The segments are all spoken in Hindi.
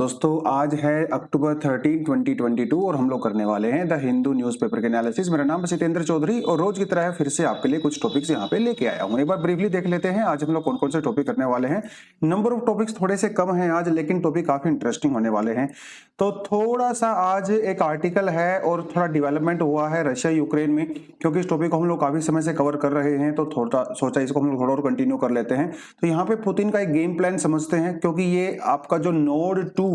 दोस्तों आज है अक्टूबर 13, 2022 और हम लोग करने वाले हैं द हिंदू न्यूज़पेपर के एनालिसिस। मेरा नाम है सत्येंद्र चौधरी और रोज की तरह फिर से आपके लिए कुछ टॉपिक्स यहाँ पे लेके आया हूँ। एक बार ब्रीफली देख लेते हैं आज हम लोग कौन कौन से टॉपिक करने वाले हैं। नंबर ऑफ टॉपिक्स थोड़े से कम हैं आज, लेकिन टॉपिक काफी इंटरेस्टिंग होने वाले हैं। तो थोड़ा सा आज एक आर्टिकल है और थोड़ा डेवलपमेंट हुआ है रशिया यूक्रेन में, क्योंकि इस टॉपिक को हम लोग काफी समय से कवर कर रहे हैं, तो थोड़ा सोचा इसको हम लोग थोड़ा और कंटिन्यू कर लेते हैं। तो यहाँ पे पुतिन का एक गेम प्लान समझते हैं, क्योंकि ये आपका जो नोड 2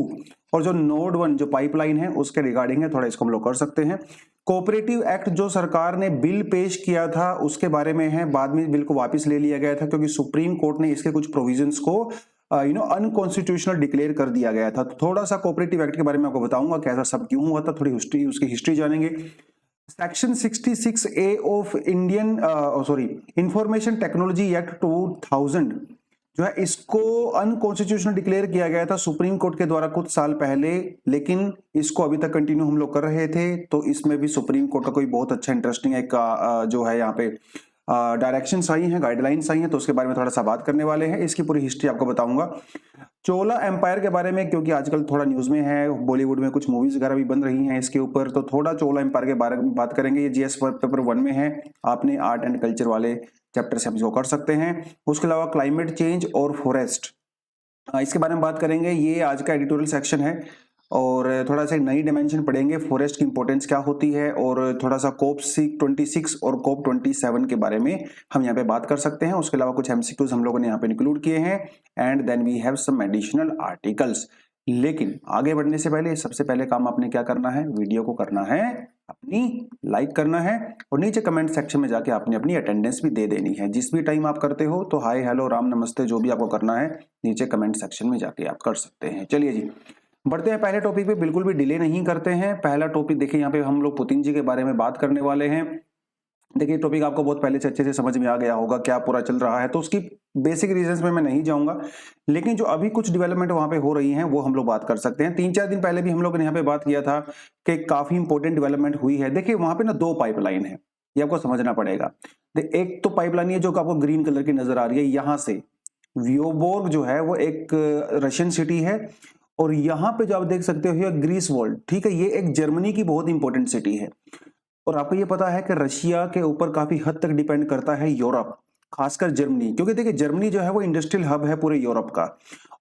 और जो नोड 1 जो पाइपलाइन है उसके रिगार्डिंग है, थोड़ा इसको हम लोग कर सकते हैं। कोऑपरेटिव एक्ट जो सरकार ने बिल पेश किया था उसके बारे में है, बाद में बिल को वापस ले लिया गया था क्योंकि सुप्रीम कोर्ट ने इसके कुछ प्रोविजंस को अनकॉन्स्टिट्यूशनल डिक्लेयर कर दिया गया था। तो थोड़ा सा कोऑपरेटिव एक्ट के बारे में आपको बताऊंगा कैसा सब क्यों हुआ था, थोड़ी हिस्ट्री उसकी हिस्ट्री जानेंगे। Section 66A of Indian information technology act 2000 जो है इसको अनकॉन्स्टिट्यूशनल डिक्लेयर किया गया था सुप्रीम कोर्ट के द्वारा कुछ साल पहले, लेकिन इसको अभी तक कंटिन्यू हम लोग कर रहे थे। तो इसमें भी सुप्रीम कोर्ट का कोई बहुत अच्छा इंटरेस्टिंग एक जो है यहाँ पे डायरेक्शंस आई हैं, गाइडलाइंस आई हैं, तो उसके बारे में थोड़ा सा बात करने वाले हैं। इसकी पूरी हिस्ट्री आपको बताऊंगा। चोला एम्पायर के बारे में, क्योंकि आजकल थोड़ा न्यूज में है, बॉलीवुड में कुछ मूवीज वगैरह भी बन रही हैं इसके ऊपर, तो थोड़ा चोला एम्पायर के बारे में बात करेंगे। ये जीएस पेपर 1 में है, आपने आर्ट एंड कल्चर वाले चैप्टर से हम इसको कर सकते हैं। उसके अलावा क्लाइमेट चेंज और फॉरेस्ट, इसके बारे में बात करेंगे। ये आज का एडिटोरियल सेक्शन है और थोड़ा सा नई डायमेंशन पढ़ेंगे, फॉरेस्ट की इंपॉर्टेंस क्या होती है, और थोड़ा सा कोप 26 और कोप 27 के बारे में हम यहाँ पे बात कर सकते हैं। उसके अलावा कुछ एमसीक्यूज हम लोगों ने यहाँ पे इंक्लूड किए हैं and then we have some additional articles. लेकिन आगे बढ़ने से पहले सबसे पहले काम आपने क्या करना है, वीडियो को करना है अपनी लाइक करना है और नीचे कमेंट सेक्शन में जाके आपने अपनी अटेंडेंस भी दे देनी है। जिस भी टाइम आप करते हो तो हाय हेलो राम नमस्ते जो भी आपको करना है नीचे कमेंट सेक्शन में जाके आप कर सकते हैं। चलिए जी बढ़ते हैं पहले टॉपिक पे, बिल्कुल भी डिले नहीं करते हैं। पहला टॉपिक देखिए, यहाँ पे हम लोग पुतिन जी के बारे में बात करने वाले हैं। देखिए टॉपिक आपको बहुत पहले से अच्छे से समझ में आ गया होगा क्या पूरा चल रहा है, तो उसकी बेसिक रीजंस में मैं नहीं जाऊंगा, लेकिन जो अभी कुछ डेवलपमेंट वहां पे हो रही हैं वो हम लोग बात कर सकते हैं। 3-4 दिन पहले भी हम लोग ने यहाँ पे बात किया था कि काफी इंपॉर्टेंट डेवलपमेंट हुई है। देखिए वहां पे ना 2 पाइपलाइन है, ये आपको समझना पड़ेगा। एक तो पाइपलाइन है जो आपको ग्रीन कलर की नजर आ रही है, यहाँ से व्योबोर्ग जो है वो एक रशियन सिटी है, और यहाँ पे जो आप देख सकते हो ग्रीस वॉल्ड, ठीक है, ये एक जर्मनी की बहुत इंपॉर्टेंट सिटी है। और आपको ये पता है कि रशिया के ऊपर काफी हद तक डिपेंड करता है यूरोप, खासकर जर्मनी, क्योंकि देखिए जर्मनी जो है वो इंडस्ट्रियल हब है पूरे यूरोप का,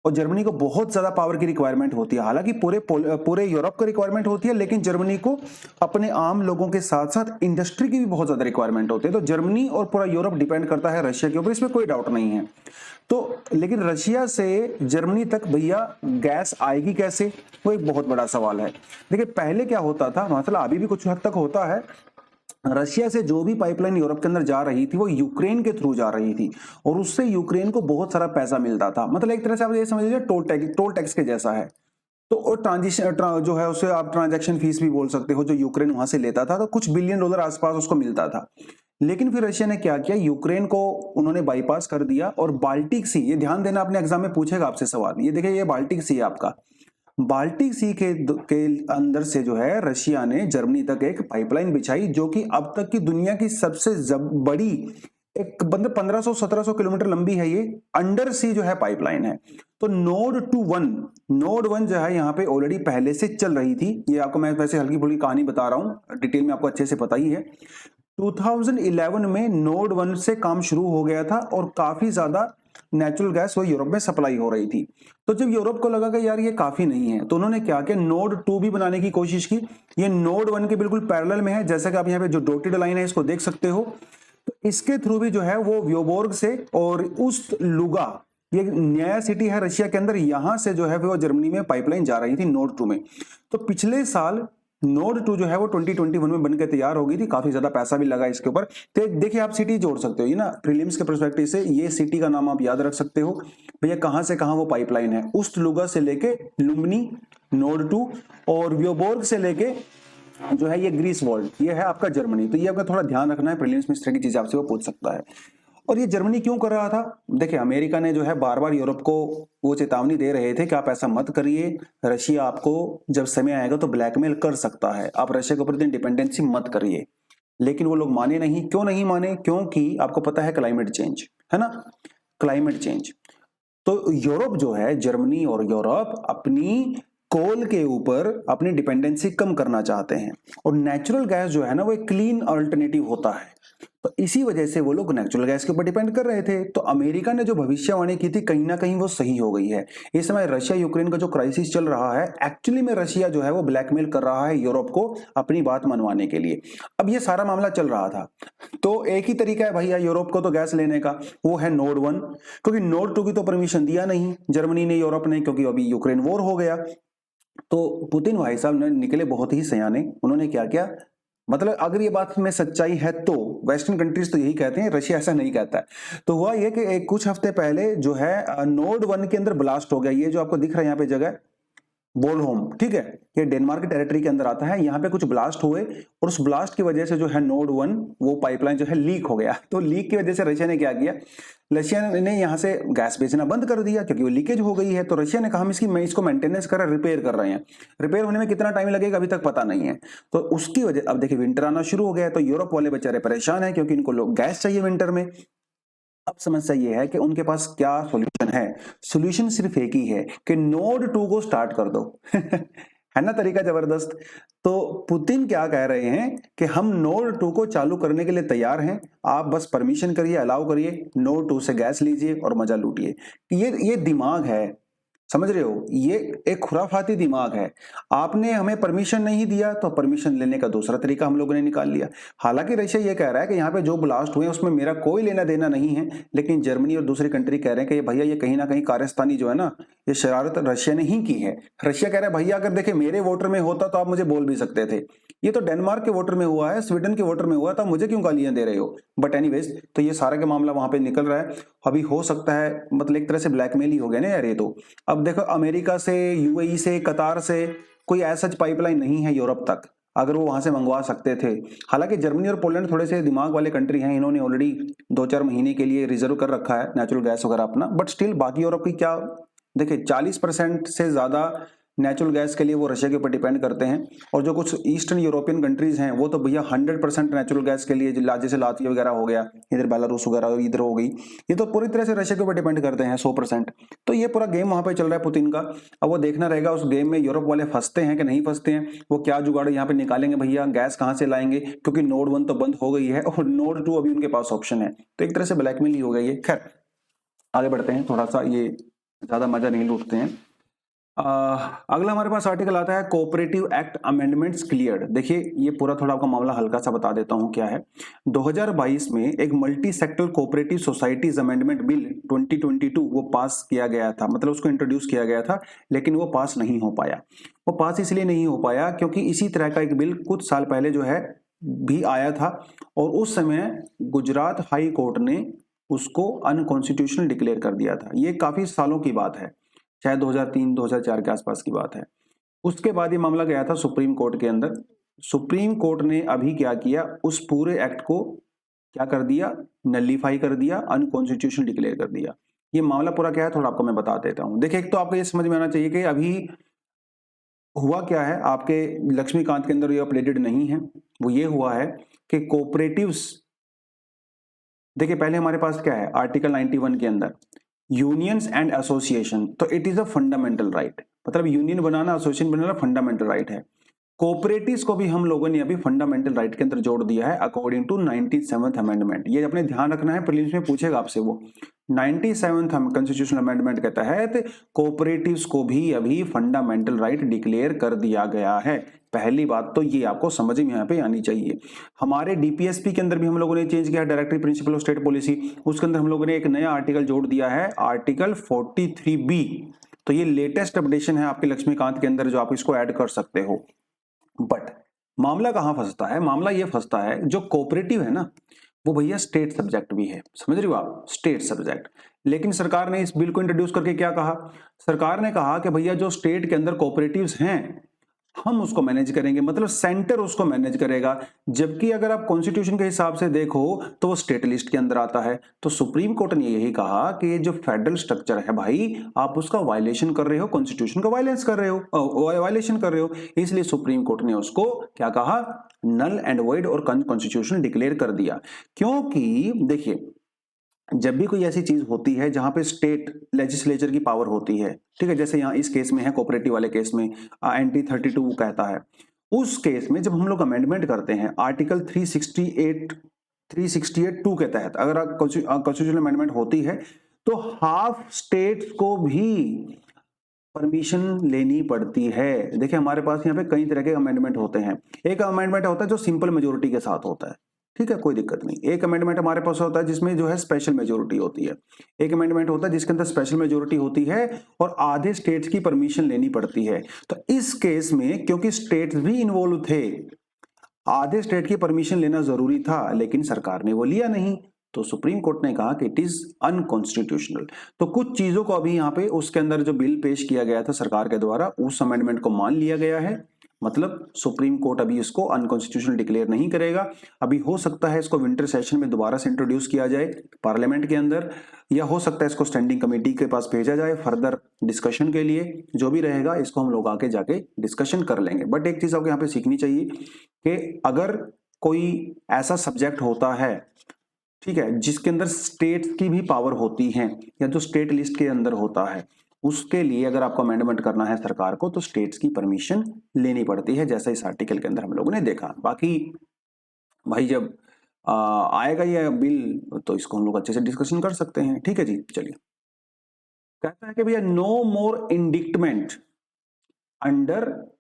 और जर्मनी को बहुत ज्यादा पावर की रिक्वायरमेंट होती है। हालांकि पूरे यूरोप को रिक्वायरमेंट होती है, लेकिन जर्मनी को अपने आम लोगों के साथ साथ इंडस्ट्री की भी बहुत ज्यादा रिक्वायरमेंट होती है। तो जर्मनी और पूरा यूरोप डिपेंड करता है रशिया के ऊपर, इसमें कोई डाउट नहीं है। तो लेकिन रशिया से जर्मनी तक भैया गैस आएगी कैसे, वो एक बहुत बड़ा सवाल है। देखिए पहले क्या होता था, मतलब अभी भी कुछ हद तक होता है, रशिया से जो भी पाइपलाइन यूरोप के अंदर जा रही थी वो यूक्रेन के थ्रू जा रही थी, और उससे यूक्रेन को बहुत सारा पैसा मिलता था। मतलब एक तरह से आप ये समझ लीजिए टोल टैक्स के जैसा है। तो और जो है उसे आप ट्रांजैक्शन फीस भी बोल सकते हो, जो यूक्रेन वहां से लेता था, तो कुछ बिलियन डॉलर आसपास उसको मिलता था। लेकिन फिर रशिया ने क्या किया, यूक्रेन को उन्होंने बाईपास कर दिया, और बाल्टिक सी, ये ध्यान देना, अपने एग्जाम में पूछेगा आपसे सवाल, ये देखिए ये बाल्टिक सी है आपका, बाल्टिक सी के अंदर से जो है रशिया ने जर्मनी तक एक पाइपलाइन बिछाई, जो कि अब तक की दुनिया की सबसे बड़ी, एक मतलब 1500-1700 किलोमीटर लंबी है, ये अंडर सी जो है पाइपलाइन है। तो नोड 1 जो है यहाँ पे ऑलरेडी पहले से चल रही थी। ये आपको मैं वैसे हल्की फुल्की कहानी बता रहा हूँ, डिटेल में आपको अच्छे से पता ही है। 2011 में नोड 1 से काम शुरू हो गया था और काफी ज्यादा नेचुरल गैस वो यूरोप में सप्लाई हो रही थी। तो जब यूरोप को लगा कि यार ये काफी नहीं है, तो उन्होंने क्या किया, नोड 2 भी बनाने की कोशिश की। ये नोड 1 के बिल्कुल पैरेलल में है, जैसा कि आप यहाँ पे जो डॉटेड लाइन है इसको देख सकते हो। तो इसके थ्रू भी जो है वो व्योबोर्ग से और उस्ट लुगा, ये नया सिटी है रशिया के अंदर, यहां से जो है वो जर्मनी में पाइपलाइन जा रही थी नोड 2 में। तो पिछले साल नोड 2 जो है वो 2021 में बनकर तैयार हो गई थी, काफी ज्यादा पैसा भी लगा इसके ऊपर। तो देखिए आप सिटी जोड़ सकते हो, ये ना प्रीलिम्स के पर्सपेक्टिव से ये सिटी का नाम आप याद रख सकते हो भैया, कहां से कहां वो पाइपलाइन है। उस्ट लुगा से लेके लुम्बनी नोड 2, और व्योबोर्ग से लेके जो है ये ग्रीस वॉल्ड, ये है आपका जर्मनी। तो ये आपका थोड़ा ध्यान रखना है, प्रीलिम्स में इस तरह की चीज आपसे वो पूछ सकता है। और ये जर्मनी क्यों कर रहा था, देखिए अमेरिका ने जो है बार बार यूरोप को वो चेतावनी दे रहे थे कि आप ऐसा मत करिए, रशिया आपको जब समय आएगा तो ब्लैकमेल कर सकता है, आप रशिया के ऊपर इतनी डिपेंडेंसी मत करिए। लेकिन वो लोग माने नहीं। क्यों नहीं माने, क्योंकि आपको पता है क्लाइमेट चेंज है ना, क्लाइमेट चेंज। तो यूरोप जो है, जर्मनी और यूरोप अपनी कोल के ऊपर अपनी डिपेंडेंसी कम करना चाहते हैं, और नेचुरल गैस जो है ना वो एक क्लीन अल्टरनेटिव होता है, तो इसी वजह से वो लोग नेचुरल गैस के ऊपर डिपेंड कर रहे थे। तो अमेरिका ने जो भविष्यवाणी की थी कहीं ना कहीं वो सही हो गई है। इस समय रशिया यूक्रेन का जो क्राइसिस चल रहा है, एक्चुअली में रशिया जो है वो ब्लैकमेल कर रहा है यूरोप को अपनी बात मनवाने के लिए। अब ये सारा मामला चल रहा था, तो एक ही तरीका है भैया यूरोप को तो गैस लेने का, वो है नोड 1, क्योंकि नोड 2 की तो परमिशन दिया नहीं जर्मनी ने, यूरोप ने, क्योंकि अभी यूक्रेन वॉर हो गया। तो पुतिन भाई साहब ने निकले बहुत ही सयाने। उन्होंने क्या किया, मतलब अगर ये बात में सच्चाई है तो वेस्टर्न कंट्रीज तो यही कहते हैं, रशिया ऐसा नहीं कहता है। तो हुआ ये कि कुछ हफ्ते पहले जो है नोड 1 के अंदर ब्लास्ट हो गया। ये जो आपको दिख रहा है यहाँ पे जगह बोलहोम, ठीक है, ये डेनमार्क के टेरिटरी के अंदर आता है। यहाँ पे कुछ ब्लास्ट हुए और उस ब्लास्ट की वजह से जो है नोड 1 वो पाइपलाइन जो है लीक हो गया। तो लीक की वजह से रशिया ने क्या किया, रशिया ने यहाँ से गैस बेचना बंद कर दिया क्योंकि वो लीकेज हो गई है। तो रशिया ने कहा हम इसको मेंटेनेंस कर रिपेयर कर रहे हैं। रिपेयर होने में कितना टाइम लगेगा अभी तक पता नहीं है। तो उसकी वजह, अब देखिए विंटर आना शुरू हो गया है, तो यूरोप वाले बेचारे परेशान है क्योंकि इनको लोग गैस चाहिए विंटर में। अब समस्या ये है कि उनके पास क्या सॉल्यूशन है। सॉल्यूशन सिर्फ एक ही है कि नोड 2 को स्टार्ट कर दो। है ना तरीका जबरदस्त। तो पुतिन क्या कह रहे हैं कि हम नोड 2 को चालू करने के लिए तैयार हैं, आप बस परमिशन करिए, अलाउ करिए, नोड 2 से गैस लीजिए और मजा लूटिए। ये दिमाग है, समझ रहे हो, ये एक खुराफाती दिमाग है। आपने हमें परमिशन नहीं दिया तो परमिशन लेने का दूसरा तरीका हम लोगों ने निकाल लिया। हालांकि रशिया ये कह रहा है कि यहाँ पे जो ब्लास्ट हुए उसमें मेरा कोई लेना देना नहीं है, लेकिन जर्मनी और दूसरी कंट्री कह रहे हैं कि भैया ये कहीं ना कहीं कारस्तानी जो है ना, ये शरारत रशिया ने ही की है। रशिया कह रहा है भैया अगर देखे मेरे वोटर में होता तो आप मुझे बोल भी सकते थे, ये तो डेनमार्क के वोटर में हुआ है, स्वीडन के वोटर में हुआ था, मुझे क्यों गालियां दे रहे हो। बट एनीवेज, तो ये सारा का मामला वहां पे निकल रहा है। अभी हो सकता है, मतलब एक तरह से ब्लैकमेल ही हो गया ना यार ये तो। अब देखो अमेरिका से, यूएई से, कतार से कोई ऐसा पाइपलाइन नहीं है यूरोप तक, अगर वो वहां से मंगवा सकते थे। हालांकि जर्मनी और पोलैंड थोड़े से दिमाग वाले कंट्री हैं, इन्होंने ऑलरेडी 2-4 महीने के लिए रिजर्व कर रखा है नेचुरल गैस वगैरह अपना। बट स्टिल बाकी यूरोप की क्या, देखिए 40% से ज्यादा नेचुरल गैस के लिए वो रशिया के ऊपर डिपेंड करते हैं। और जो कुछ ईस्टर्न यूरोपियन कंट्रीज हैं वो तो भैया 100% नेचुरल गैस के लिए, जैसे लातविया वगैरह हो गया, इधर बेलारूस वगैरह इधर हो गई, ये तो पूरी तरह से रशिया के ऊपर डिपेंड करते हैं 100%। तो ये पूरा गेम वहां पे चल रहा है पुतिन का। अब वो देखना रहेगा उस गेम में यूरोप वाले फंसते हैं कि नहीं फंसते हैं, वो क्या जुगाड़ यहाँ पे निकालेंगे, भैया गैस कहाँ से लाएंगे, क्योंकि नोड 1 तो बंद हो गई है और नोड 2 अभी उनके पास ऑप्शन है। तो एक तरह से ब्लैकमेल ही हो गई है। खैर आगे बढ़ते हैं, थोड़ा सा ये ज्यादा मजा नहीं लूटते हैं। अगला हमारे पास आर्टिकल आता है कोऑपरेटिव एक्ट अमेंडमेंट्स क्लियर्ड। देखिए ये पूरा थोड़ा आपको मामला हल्का सा बता देता हूं क्या है। 2022 में एक multi sector cooperative societies amendment bill 2022 वो पास किया गया था, मतलब उसको इंट्रोड्यूस किया गया था, लेकिन वो पास नहीं हो पाया। वो पास इसलिए नहीं हो पाया क्योंकि इसी तरह का एक बिल कुछ साल पहले जो है भी आया था, और उस समय गुजरात हाई कोर्ट ने उसको अनकॉन्स्टिट्यूशनल डिक्लेयर कर दिया था। ये काफी सालों की बात है, शायद 2003-2004 के आसपास की बात है। उसके बाद ये मामला गया था सुप्रीम कोर्ट के अंदर। सुप्रीम कोर्ट ने अभी क्या किया, उस पूरे एक्ट को क्या कर दिया, नलीफाई कर दिया, अनकॉन्स्टिट्यूशनल डिक्लेयर कर दिया। ये मामला पूरा क्या है थोड़ा आपको मैं बता देता हूं। देखिए एक तो आपको ये समझ में आना चाहिए कि अभी हुआ क्या है, आपके लक्ष्मीकांत के अंदर ये अपडेटेड नहीं है। वो ये हुआ है कि कोऑपरेटिव्स, देखिए पहले हमारे पास क्या है आर्टिकल 91 के अंदर, यूनियंस एंड एसोसिएशन, तो it is a fundamental right, मतलब यूनियन बनाना, एसोसिएशन बनाना फंडामेंटल राइट है। कोऑपरेटिव्स को भी हम लोगों ने अभी फंडामेंटल राइट के अंदर जोड़ दिया है अकॉर्डिंग टू 97th अमेंडमेंट। ये अपने ध्यान रखना है, प्रीलिम्स में पूछेगा आपसे वो। 97th कॉन्स्टिट्यूशनल अमेंडमेंट के तहत कोऑपरेटिव्स को भी अभी फंडामेंटल राइट डिक्लेयर कर दिया गया है। पहली बात तो ये आपको समझ में यहाँ पे आनी चाहिए। हमारे डीपीएसपी के अंदर भी हम लोगों ने चेंज किया, directory principle of state policy, उसके अंदर हम लोगों ने एक नया आर्टिकल जोड़ दिया है, आर्टिकल 43B। तो ये लेटेस्ट अपडेशन है आपके लक्ष्मीकांत के अंदर, जो आप इसको ऐड कर सकते हो। बट मामला कहां फंसता है, मामला ये फंसता है जो कोऑपरेटिव है ना वो भैया स्टेट सब्जेक्ट भी है, समझ रहे हो आप, स्टेट सब्जेक्ट। लेकिन सरकार ने इस बिल को इंट्रोड्यूस करके क्या कहा, सरकार ने कहा कि भैया जो स्टेट के अंदर कोऑपरेटिव्स हैं हम उसको मैनेज करेंगे, मतलब सेंटर उसको मैनेज करेगा। जबकि अगर आप कॉन्स्टिट्यूशन के हिसाब से देखो तो वो स्टेट लिस्ट के अंदर आता है। तो सुप्रीम कोर्ट ने यही कहा कि ये जो फेडरल स्ट्रक्चर है भाई, आप उसका वायलेशन कर रहे हो, कॉन्स्टिट्यूशन का वायलेंस कर रहे हो, वायलेशन कर रहे हो। इसलिए सुप्रीम कोर्ट ने उसको क्या कहा, नल एंड वॉइड और कॉन्स्टिट्यूशन डिक्लेयर कर दिया। क्योंकि देखिए जब भी कोई ऐसी चीज होती है जहां पे स्टेट लेजिस्लेचर की पावर होती है, ठीक है, जैसे यहाँ इस केस में है, कोऑपरेटिव वाले केस में एंटी 32 कहता है, उस केस में जब हम लोग अमेंडमेंट करते हैं आर्टिकल 368 2 के तहत, अगर कॉन्स्टिट्यूशनल अमेंडमेंट होती है तो हाफ स्टेट्स को भी परमिशन लेनी पड़ती है। देखिए हमारे पास यहाँ पे कई तरह के अमेंडमेंट होते हैं। एक अमेंडमेंट होता है जो सिंपल मेजोरिटी के साथ होता है, ठीक है, कोई दिक्कत नहीं। एक अमेंडमेंट हमारे पास होता है जिसमें जो है स्पेशल मेजोरिटी होती है। एक अमेंडमेंट होता है जिसके अंदर स्पेशल मेजोरिटी होती है और आधे स्टेट्स की परमिशन लेनी पड़ती है। तो इस केस में क्योंकि स्टेट्स भी इन्वॉल्व थे, आधे स्टेट की परमिशन लेना जरूरी था, लेकिन सरकार ने वो लिया नहीं, तो सुप्रीम कोर्ट ने कहा कि इट इज अनकॉन्स्टिट्यूशनल। तो कुछ चीजों को अभी यहाँ पे उसके अंदर जो बिल पेश किया गया था सरकार के द्वारा, उस अमेंडमेंट को मान लिया गया है। मतलब सुप्रीम कोर्ट अभी इसको अनकॉन्स्टिट्यूशनल डिक्लेयर नहीं करेगा। अभी हो सकता है इसको विंटर सेशन में दोबारा से इंट्रोड्यूस किया जाए पार्लियामेंट के अंदर, या हो सकता है इसको स्टैंडिंग कमेटी के पास भेजा जाए फर्दर डिस्कशन के लिए। जो भी रहेगा इसको हम लोग आके जाके डिस्कशन कर लेंगे। बट एक चीज आपको यहाँ पे सीखनी चाहिए कि अगर कोई ऐसा सब्जेक्ट होता है, ठीक है, जिसके अंदर स्टेट की भी पावर होती है या जो स्टेट लिस्ट के अंदर होता है, उसके लिए अगर आपको अमेंडमेंट करना है सरकार को तो स्टेट्स की परमिशन लेनी पड़ती है, जैसा इस आर्टिकल के अंदर हम लोगों ने देखा। बाकी भाई जब आएगा ये बिल तो इसको हम लोग अच्छे से डिस्कशन कर सकते हैं। ठीक है जी, चलिए। कहता है कि भैया no more indictment under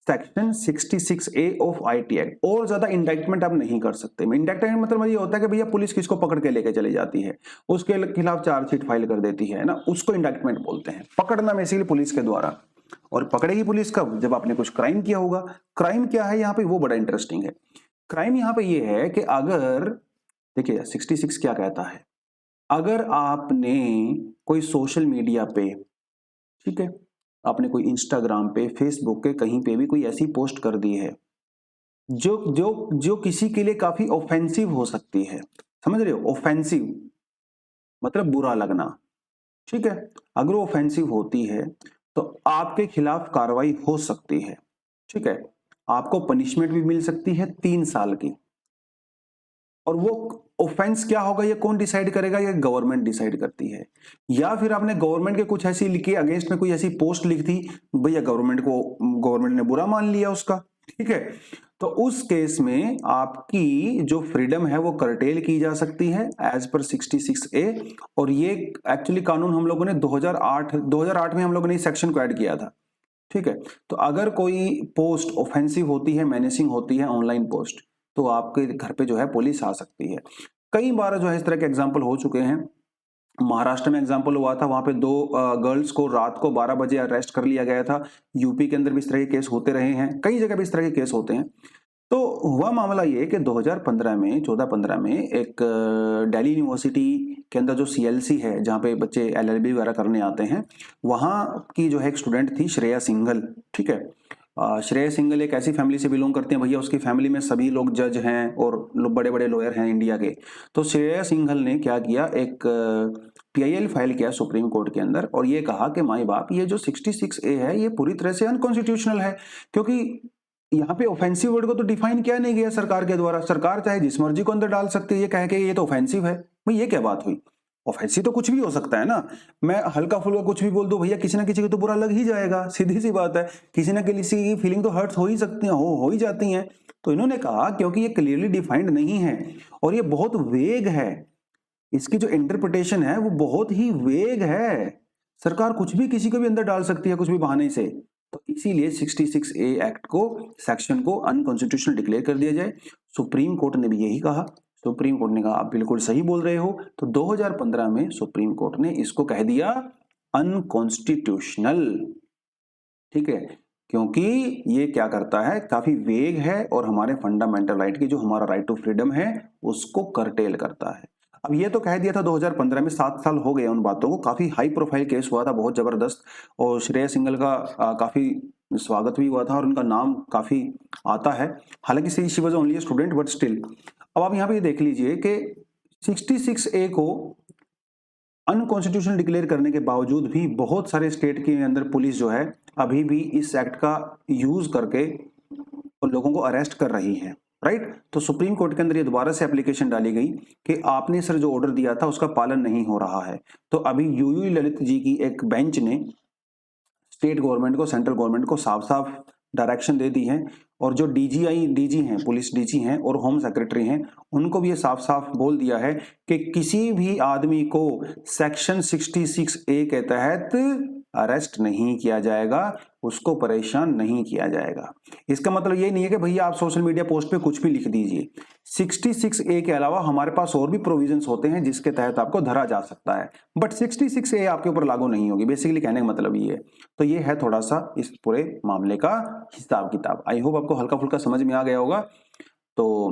section 66A of IT act. और ज्यादा इंडाइटमेंट आप नहीं कर सकते। इंडाइटमेंट मतलब ये होता है कि भैया पुलिस किसको पकड़ के लेके चली जाती है, उसके खिलाफ चार्जशीट फाइल कर देती है ना, उसको इंडाइटमेंट बोलते हैं। पकड़ना बेसिकली पुलिस के द्वारा, और पकड़ेगी पुलिस कब, जब आपने कुछ क्राइम किया होगा। क्राइम क्या है यहाँ पे, वो बड़ा इंटरेस्टिंग है। क्राइम यहाँ पे ये है कि अगर, देखिए 66 क्या कहता है, अगर आपने कोई सोशल मीडिया पे, ठीक है, आपने कोई इंस्टाग्राम पे, फेसबुक पे, कहीं पे भी कोई ऐसी पोस्ट कर दी है जो जो जो किसी के लिए काफी ऑफेंसिव हो सकती है, समझ रहे हो, ऑफेंसिव मतलब बुरा लगना, ठीक है, अगर वो ऑफेंसिव होती है तो आपके खिलाफ कार्रवाई हो सकती है, ठीक है, आपको पनिशमेंट भी मिल सकती है 3 साल की। और वो ऑफेंस क्या होगा ये कौन डिसाइड करेगा, ये गवर्नमेंट डिसाइड करती है। या फिर आपने गवर्नमेंट के कुछ ऐसी लिखी, अगेंस्ट में कोई ऐसी पोस्ट लिख दी, भैया गवर्नमेंट ने बुरा मान लिया उसका, ठीक है, तो उस केस में आपकी जो फ्रीडम है वो करटेल की जा सकती है एज पर 66A। और ये एक्चुअली कानून हम लोगों ने 2008 में हम लोगों ने इस सेक्शन को ऐड किया था, ठीक है। तो अगर कोई पोस्ट ऑफेंसिव होती है, मेनेसिंग होती है, ऑनलाइन पोस्ट, तो आपके घर पे जो है पुलिस आ सकती है। कई बार जो है इस तरह के एग्जाम्पल हो चुके हैं। महाराष्ट्र में एग्जाम्पल हुआ था, वहां पे 2 गर्ल्स को रात को 12 बजे अरेस्ट कर लिया गया था। यूपी के अंदर भी इस तरह के केस होते रहे हैं, कई जगह भी इस तरह के केस होते हैं। तो हुआ मामला ये कि 2015 में 14-15 में एक दिल्ली यूनिवर्सिटी के अंदर जो सीएलसी है, जहाँ पे बच्चे एलएलबी वगैरह करने आते हैं, वहाँ की जो है एक स्टूडेंट थी श्रेया सिंघल, ठीक है। श्रेया सिंघल एक ऐसी फैमिली से बिलोंग करते हैं, भैया उसकी फैमिली में सभी लोग जज हैं और बड़े बड़े लॉयर हैं इंडिया के। तो श्रेया सिंघल ने क्या किया, एक पीआईएल फाइल किया सुप्रीम कोर्ट के अंदर और ये कहा कि माई बाप, ये जो 66A है ये पूरी तरह से अनकॉन्स्टिट्यूशनल है, क्योंकि यहाँ पे ऑफेंसिव वर्ड को तो डिफाइन किया नहीं गया सरकार के द्वारा। सरकार चाहे जिस मर्जी को अंदर डाल सकती है, ये कह के ये तो ऑफेंसिव है। भाई ये क्या बात हुई, ऑफेंसिव तो कुछ भी हो सकता है ना। मैं हल्का फुल्का कुछ भी बोल दूं, भैया किसी ना किसी को तो बुरा लग ही जाएगा, सीधी सी बात है। किसी ना किसी की फीलिंग तो हर्ट हो ही सकती है, हो ही जाती हैं। तो इन्होंने कहा क्योंकि ये क्लियरली डिफाइंड नहीं है और ये बहुत वेग है, इसकी जो इंटरप्रिटेशन है वो बहुत ही वेग है, सरकार कुछ भी किसी को भी अंदर डाल सकती है कुछ भी बहाने से। तो इसीलिए 66A एक्ट को, सेक्शन को अनकॉन्स्टिट्यूशनल डिक्लेयर कर दिया जाए। सुप्रीम कोर्ट ने भी यही कहा। सुप्रीम कोर्ट ने कहा आप बिल्कुल सही बोल रहे हो। तो 2015 में सुप्रीम कोर्ट ने इसको कह दिया अनकॉन्स्टिट्यूशनल, ठीक है, क्योंकि ये क्या करता है, काफी वेग है और हमारे फंडामेंटल राइट की, जो हमारा राइट टू फ्रीडम है, उसको करटेल करता है। अब ये तो कह दिया था 2015 में, 7 साल हो गए उन बातों को। काफी हाई प्रोफाइल केस हुआ था, बहुत जबरदस्त, और श्रेया सिंघल का काफी स्वागत भी हुआ था और उनका नाम काफी आता है। हालांकि she was only student but still. अब आप यहाँ पे देख लीजिए कि 66A को अनकॉन्स्टिट्यूशनल डिक्लेयर करने के बावजूद भी बहुत सारे स्टेट के अंदर पुलिस जो है अभी भी इस एक्ट का यूज करके लोगों को अरेस्ट कर रही है। राइट। तो सुप्रीम कोर्ट के अंदर ये दोबारा से एप्लीकेशन डाली गई कि आपने सर जो ऑर्डर दिया था उसका पालन नहीं हो रहा है। तो अभी यूयू ललित जी की एक बेंच ने स्टेट गवर्नमेंट को, सेंट्रल गवर्नमेंट को साफ साफ डायरेक्शन दे दी है, और जो डीजी हैं, पुलिस डीजी हैं और होम सेक्रेटरी हैं, उनको भी ये साफ साफ बोल दिया है कि किसी भी आदमी को सेक्शन 66A के तहत अरेस्ट नहीं किया जाएगा, उसको परेशान नहीं किया जाएगा। इसका मतलब ये नहीं है कि भैया आप सोशल मीडिया पोस्ट पे कुछ भी लिख दीजिए। 66A के अलावा हमारे पास और भी प्रोविजंस होते हैं जिसके तहत आपको धरा जा सकता है, बट 66A आपके ऊपर लागू नहीं होगी। बेसिकली कहने का मतलब ये है। तो ये है थोड़ा सा इस पूरे मामले का हिसाब किताब। आई होप आपको हल्का फुल्का समझ में आ गया होगा। तो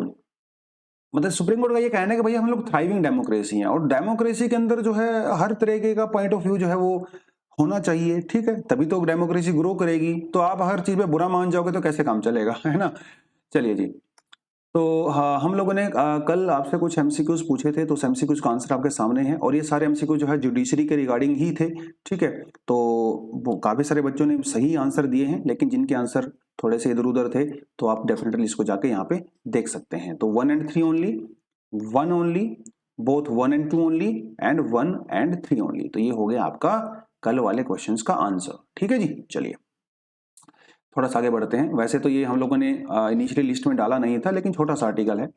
मतलब सुप्रीम कोर्ट का ये कहना है कि भैया हम लोग थ्राइविंग डेमोक्रेसी हैं, और डेमोक्रेसी के अंदर जो है हर तरीके का पॉइंट ऑफ व्यू जो है वो होना चाहिए, ठीक है, तभी तो डेमोक्रेसी ग्रो करेगी। तो आप हर चीज में बुरा मान जाओगे तो कैसे काम चलेगा, है ना। चलिए जी। तो हाँ, हम लोगों ने कल आपसे कुछ एमसीक्यूज पूछे थे, तो उस एमसीक्यूज का आंसर आपके सामने है, और ये सारे एमसीक्यू जो है जुडिशरी के रिगार्डिंग ही थे, ठीक है। तो वो काफी सारे बच्चों ने सही आंसर दिए हैं, लेकिन जिनके आंसर थोड़े से इधर उधर थे तो आप डेफिनेटली इसको जाके यहाँ पे देख सकते हैं। तो 1 and 3 only, 1 only, both 1 and 2 only, and 1 and 3 only. तो ये हो गया आपका कल वाले क्वेश्चंस का आंसर, ठीक है जी। चलिए थोड़ा सा आगे बढ़ते हैं। वैसे तो ये हम लोगों ने इनिशियली लिस्ट में डाला नहीं था, लेकिन छोटा सा आर्टिकल है।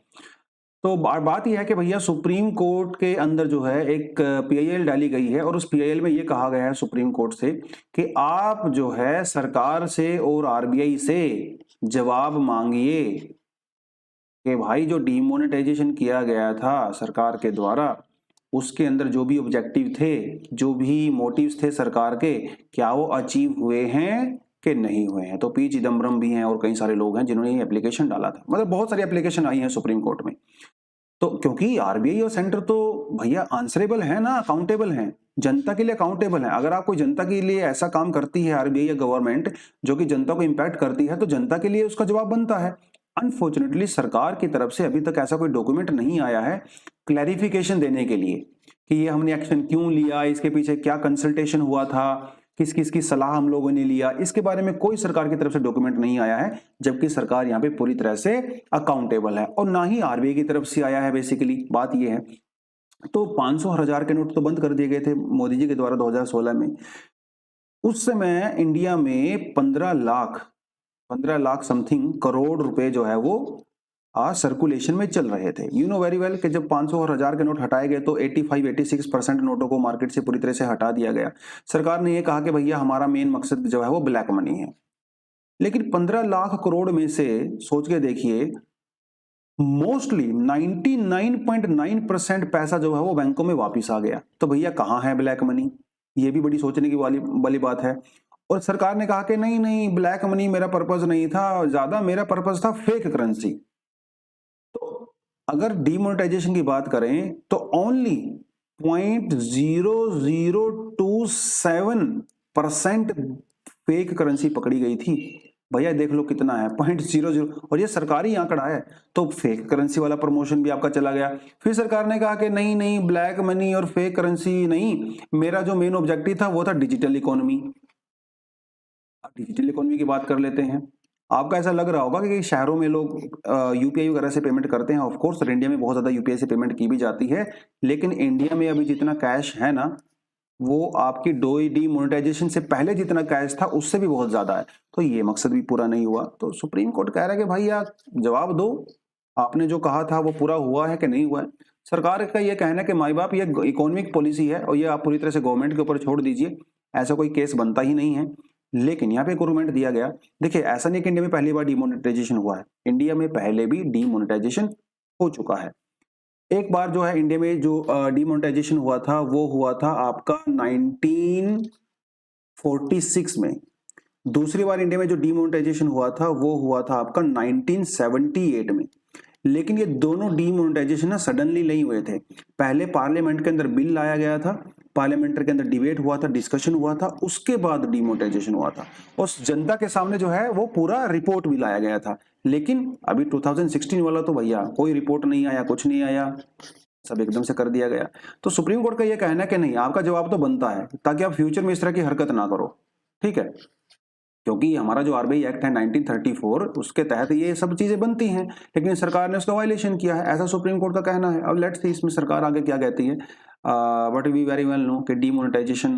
तो बात यह है कि भैया सुप्रीम कोर्ट के अंदर जो है एक पीआईएल डाली गई है, और उस पीआईएल में ये कहा गया है सुप्रीम कोर्ट से कि आप जो है सरकार से और आरबीआई से जवाब मांगिए कि भाई जो डीमोनेटाइजेशन किया गया था सरकार के द्वारा, उसके अंदर जो भी ऑब्जेक्टिव थे, जो भी मोटिव्स थे सरकार के, क्या वो अचीव हुए हैं कि नहीं हुए हैं। तो पी चिदम्बरम भी हैं और कई सारे लोग हैं जिन्होंने ये एप्लीकेशन डाला था। मतलब बहुत सारी एप्लीकेशन आई हैं सुप्रीम कोर्ट में। तो क्योंकि आरबीआई और सेंटर तो भैया आंसरेबल है ना, अकाउंटेबल हैं, जनता के लिए अकाउंटेबल है। अगर आप कोई जनता के लिए ऐसा काम करती है आरबीआई या गवर्नमेंट जो कि जनता को इंपैक्ट करती है, तो जनता के लिए उसका जवाब बनता है। अनफॉर्चुनेटली सरकार की तरफ से अभी तक ऐसा कोई डॉक्यूमेंट नहीं आया है क्लैरिफिकेशन देने के लिए कि ये हमने एक्शन क्यों लिया, इसके पीछे क्या कंसल्टेशन हुआ था, किस किस की सलाह हम लोगों ने लिया, इसके बारे में कोई सरकार की तरफ से डॉक्यूमेंट नहीं आया है। जबकि सरकार यहाँ पे पूरी तरह से अकाउंटेबल है, और ना ही आरबीआई की तरफ से आया है। बेसिकली बात ये है। तो 500 और 1000 के नोट तो बंद कर दिए गए थे मोदी जी के द्वारा 2016 में। उस समय इंडिया में 15 लाख समथिंग करोड़ रुपए जो है वो सर्कुलेशन में चल रहे थे। यू नो वेरी वेल कि जब 500 और 1000 के नोट हटाए गए तो 85-86% नोटों को मार्केट से पूरी तरह से हटा दिया गया। सरकार ने ये कहा कि भैया हमारा मेन मकसद जो है वो ब्लैक मनी है। लेकिन 15 लाख करोड़ में से सोच के देखिए, मोस्टली 99.9% पैसा जो है वो बैंकों में वापिस आ गया। तो भैया कहाँ है ब्लैक मनी, ये भी बड़ी सोचने की वाली बात है। और सरकार ने कहा कि नहीं नहीं, ब्लैक मनी मेरा पर्पज नहीं था, ज्यादा मेरा पर्पज था फेक करेंसी। तो अगर डीमोनेटाइजेशन की बात करें तो ओनली 0.0027% फेक करेंसी पकड़ी गई थी। भैया देख लो कितना है, 0.00, और ये सरकारी आंकड़ा है। तो फेक करेंसी वाला प्रमोशन भी आपका चला गया। फिर सरकार ने कहा कि नहीं नहीं, ब्लैक मनी और फेक करेंसी नहीं, मेरा जो मेन ऑब्जेक्टिव था वो था डिजिटल इकोनॉमी। डिजिटल इकोनॉमी की बात कर लेते हैं। आपका ऐसा लग रहा होगा कि शहरों में लोग यूपीआई वगैरह से पेमेंट करते हैं। ऑफ कोर्स इंडिया में बहुत ज्यादा यूपीआई से पेमेंट की भी जाती है, लेकिन इंडिया में अभी जितना कैश है ना, वो आपकी डीमोनेटाइजेशन से पहले जितना कैश था उससे भी बहुत ज्यादा है। तो ये मकसद भी पूरा नहीं हुआ। तो सुप्रीम कोर्ट कह रहा है कि भाई आप जवाब दो, आपने जो कहा था वो पूरा हुआ है कि नहीं हुआ है। सरकार का ये कहना है कि माई बाप ये इकोनॉमिक पॉलिसी है और ये आप पूरी तरह से गवर्नमेंट के ऊपर छोड़ दीजिए, ऐसा कोई केस बनता ही नहीं है। लेकिन यहाँ पे एक आर्गुमेंट दिया गया। देखिए ऐसा नहीं कि इंडिया में पहली बार डीमोनेटाइजेशन हुआ है, इंडिया में पहले भी डीमोनेटाइजेशन हो चुका है। एक बार जो है इंडिया में जो डीमोनेटाइजेशन हुआ था वो हुआ था आपका 1946 में। दूसरी बार इंडिया में जो डीमोनेटाइजेशन हुआ था वो हुआ था आपका 1978 में। लेकिन ये दोनों डीमोनेटाइजेशन ना सडनली नहीं हुए थे। पहले पार्लियामेंट के अंदर बिल लाया गया था, पार्लियामेंट के अंदर डिबेट हुआ था, डिस्कशन हुआ था, उसके बाद डीमोनेटाइजेशन हुआ था। उस जनता के सामने जो है वो पूरा रिपोर्ट भी लाया गया था। लेकिन अभी 2016 वाला तो भैया कोई रिपोर्ट नहीं आया, कुछ नहीं आया, सब एकदम से कर दिया गया। तो सुप्रीम कोर्ट का यह कहना है कि नहीं, आपका जवाब तो बनता है ताकि आप फ्यूचर में इस तरह की हरकत ना करो, ठीक है। क्योंकि हमारा जो आरबीआई एक्ट है 1934 उसके तहत ये सब चीजें बनती हैं, लेकिन सरकार ने उसका वायलेशन किया है, ऐसा सुप्रीम कोर्ट का कहना है। अब लेट्स सी इसमें सरकार आगे क्या कहती है। But we very well know कि डीमोनेटाइजेशन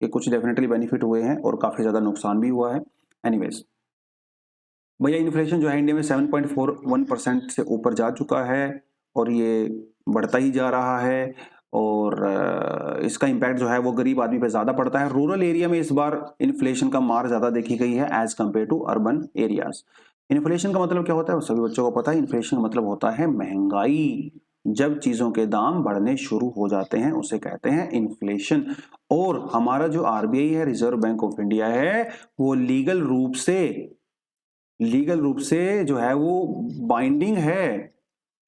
के कुछ डेफिनेटली बेनिफिट हुए हैं और काफी ज्यादा नुकसान भी हुआ है। एनीवेज भैया इन्फ्लेशन जो है इंडिया में 7.41% से ऊपर जा चुका है और ये बढ़ता ही जा रहा है। और इसका इम्पैक्ट जो है वो गरीब आदमी पे ज़्यादा पड़ता है। रूरल एरिया में इस बार इन्फ्लेशन का मार ज़्यादा देखी गई है as compare to urban areas. Inflation का मतलब क्या होता है वो सभी बच्चों को पता है। इन्फ्लेशन का मतलब होता है महंगाई। जब चीज़ों के दाम बढ़ने शुरू हो जाते हैं उसे कहते हैं इन्फ्लेशन। और हमारा जो आरबीआई है, रिजर्व बैंक ऑफ इंडिया है, वो लीगल रूप से जो है वो बाइंडिंग है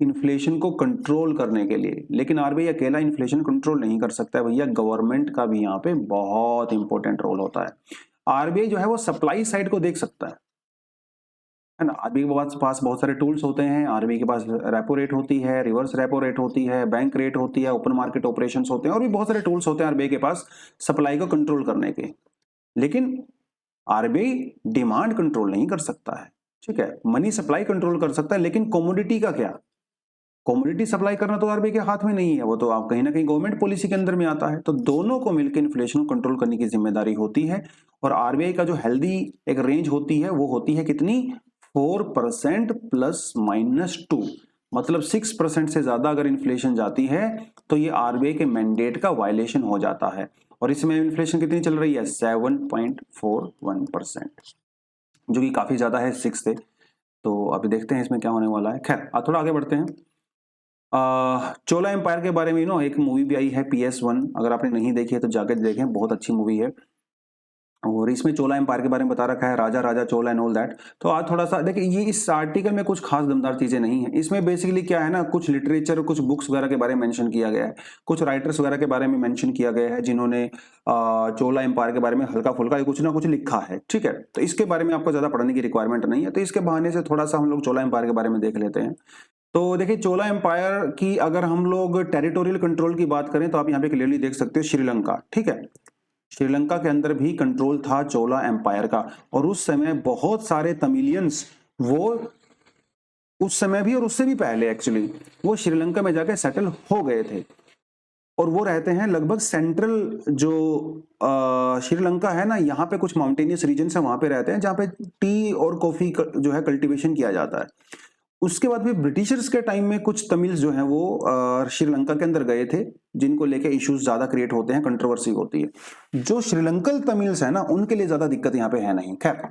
इन्फ्लेशन को कंट्रोल करने के लिए। लेकिन आरबीआई अकेला इन्फ्लेशन कंट्रोल नहीं कर सकता है भैया, गवर्नमेंट का भी यहाँ पे बहुत इंपॉर्टेंट रोल होता है। आरबीआई जो है वो सप्लाई साइड को देख सकता है ना। आरबीआई के पास बहुत सारे टूल्स होते हैं। आरबीआई के पास रेपो रेट होती है, रिवर्स रेपो रेट होती है, बैंक रेट होती है, ओपन मार्केट ऑपरेशंस होते हैं और भी बहुत सारे टूल्स होते हैं आरबीआई के पास सप्लाई को कंट्रोल करने के। लेकिन आरबीआई डिमांड कंट्रोल नहीं कर सकता है, ठीक है। मनी सप्लाई कंट्रोल कर सकता है, लेकिन कमोडिटी का क्या? कमोडिटी सप्लाई करना तो आरबीआई के हाथ में नहीं है, वो तो आप कहीं ना कहीं गवर्नमेंट पॉलिसी के अंदर में आता है। तो दोनों को मिलकर इन्फ्लेशन को कंट्रोल करने की जिम्मेदारी होती है। और आरबीआई का जो हेल्दी एक रेंज होती है वो होती है कितनी? 4% ±2। मतलब 6% से ज्यादा अगर इन्फ्लेशन जाती है तो ये आरबीआई के मैंडेट का वायलेशन हो जाता है। और इसमें इन्फ्लेशन कितनी चल रही है? 7.41%, जो कि काफी ज्यादा है 6 से। तो अभी देखते हैं इसमें क्या होने वाला है। खैर थोड़ा आगे बढ़ते हैं। चोला एम्पायर के बारे में एक मूवी भी आई है PS1। अगर आपने नहीं देखी है तो जाकर देखें, बहुत अच्छी मूवी है। और इसमें चोला एम्पायर के बारे में बता रखा है, राजा राजा चोला एंड ऑल दैट। तो आज थोड़ा सा देखिए, ये इस आर्टिकल में कुछ खास दमदार चीजें नहीं है। इसमें बेसिकली क्या है ना, कुछ लिटरेचर, कुछ बुक्स वगैरह के बारे में मेंशन किया गया है, कुछ राइटर्स वगैरह के बारे में मेंशन किया गया है जिन्होंने चोला एम्पायर के बारे में हल्का फुल्का कुछ ना कुछ लिखा है, ठीक है। तो इसके बारे में आपको ज्यादा पढ़ने की रिक्वायरमेंट नहीं है, तो इसके बहाने से थोड़ा सा हम लोग चोला एम्पायर के बारे में देख लेते हैं। तो देखिए, चोला एम्पायर की अगर हम लोग टेरिटोरियल कंट्रोल की बात करें तो आप यहाँ पे क्लियरली देख सकते हो श्रीलंका, ठीक है। श्रीलंका के अंदर भी कंट्रोल था चोला एम्पायर का। और उस समय बहुत सारे तमिलियंस, वो उस समय भी और उससे भी पहले एक्चुअली वो श्रीलंका में जाके सेटल हो गए थे। और वो रहते हैं लगभग सेंट्रल जो श्रीलंका है ना, यहाँ पे कुछ माउंटेनियस रीजन है, वहां पे रहते हैं जहाँ पे टी और कॉफी जो है कल्टीवेशन किया जाता है। उसके बाद भी ब्रिटिशर्स के टाइम में कुछ तमिल्स जो हैं वो श्रीलंका के अंदर गए थे, जिनको लेके इश्यूज ज्यादा क्रिएट होते हैं, कंट्रोवर्सी होती है। जो श्रीलंकन तमिल्स है ना, उनके लिए ज्यादा दिक्कत यहाँ पे है नहीं। खैर, तो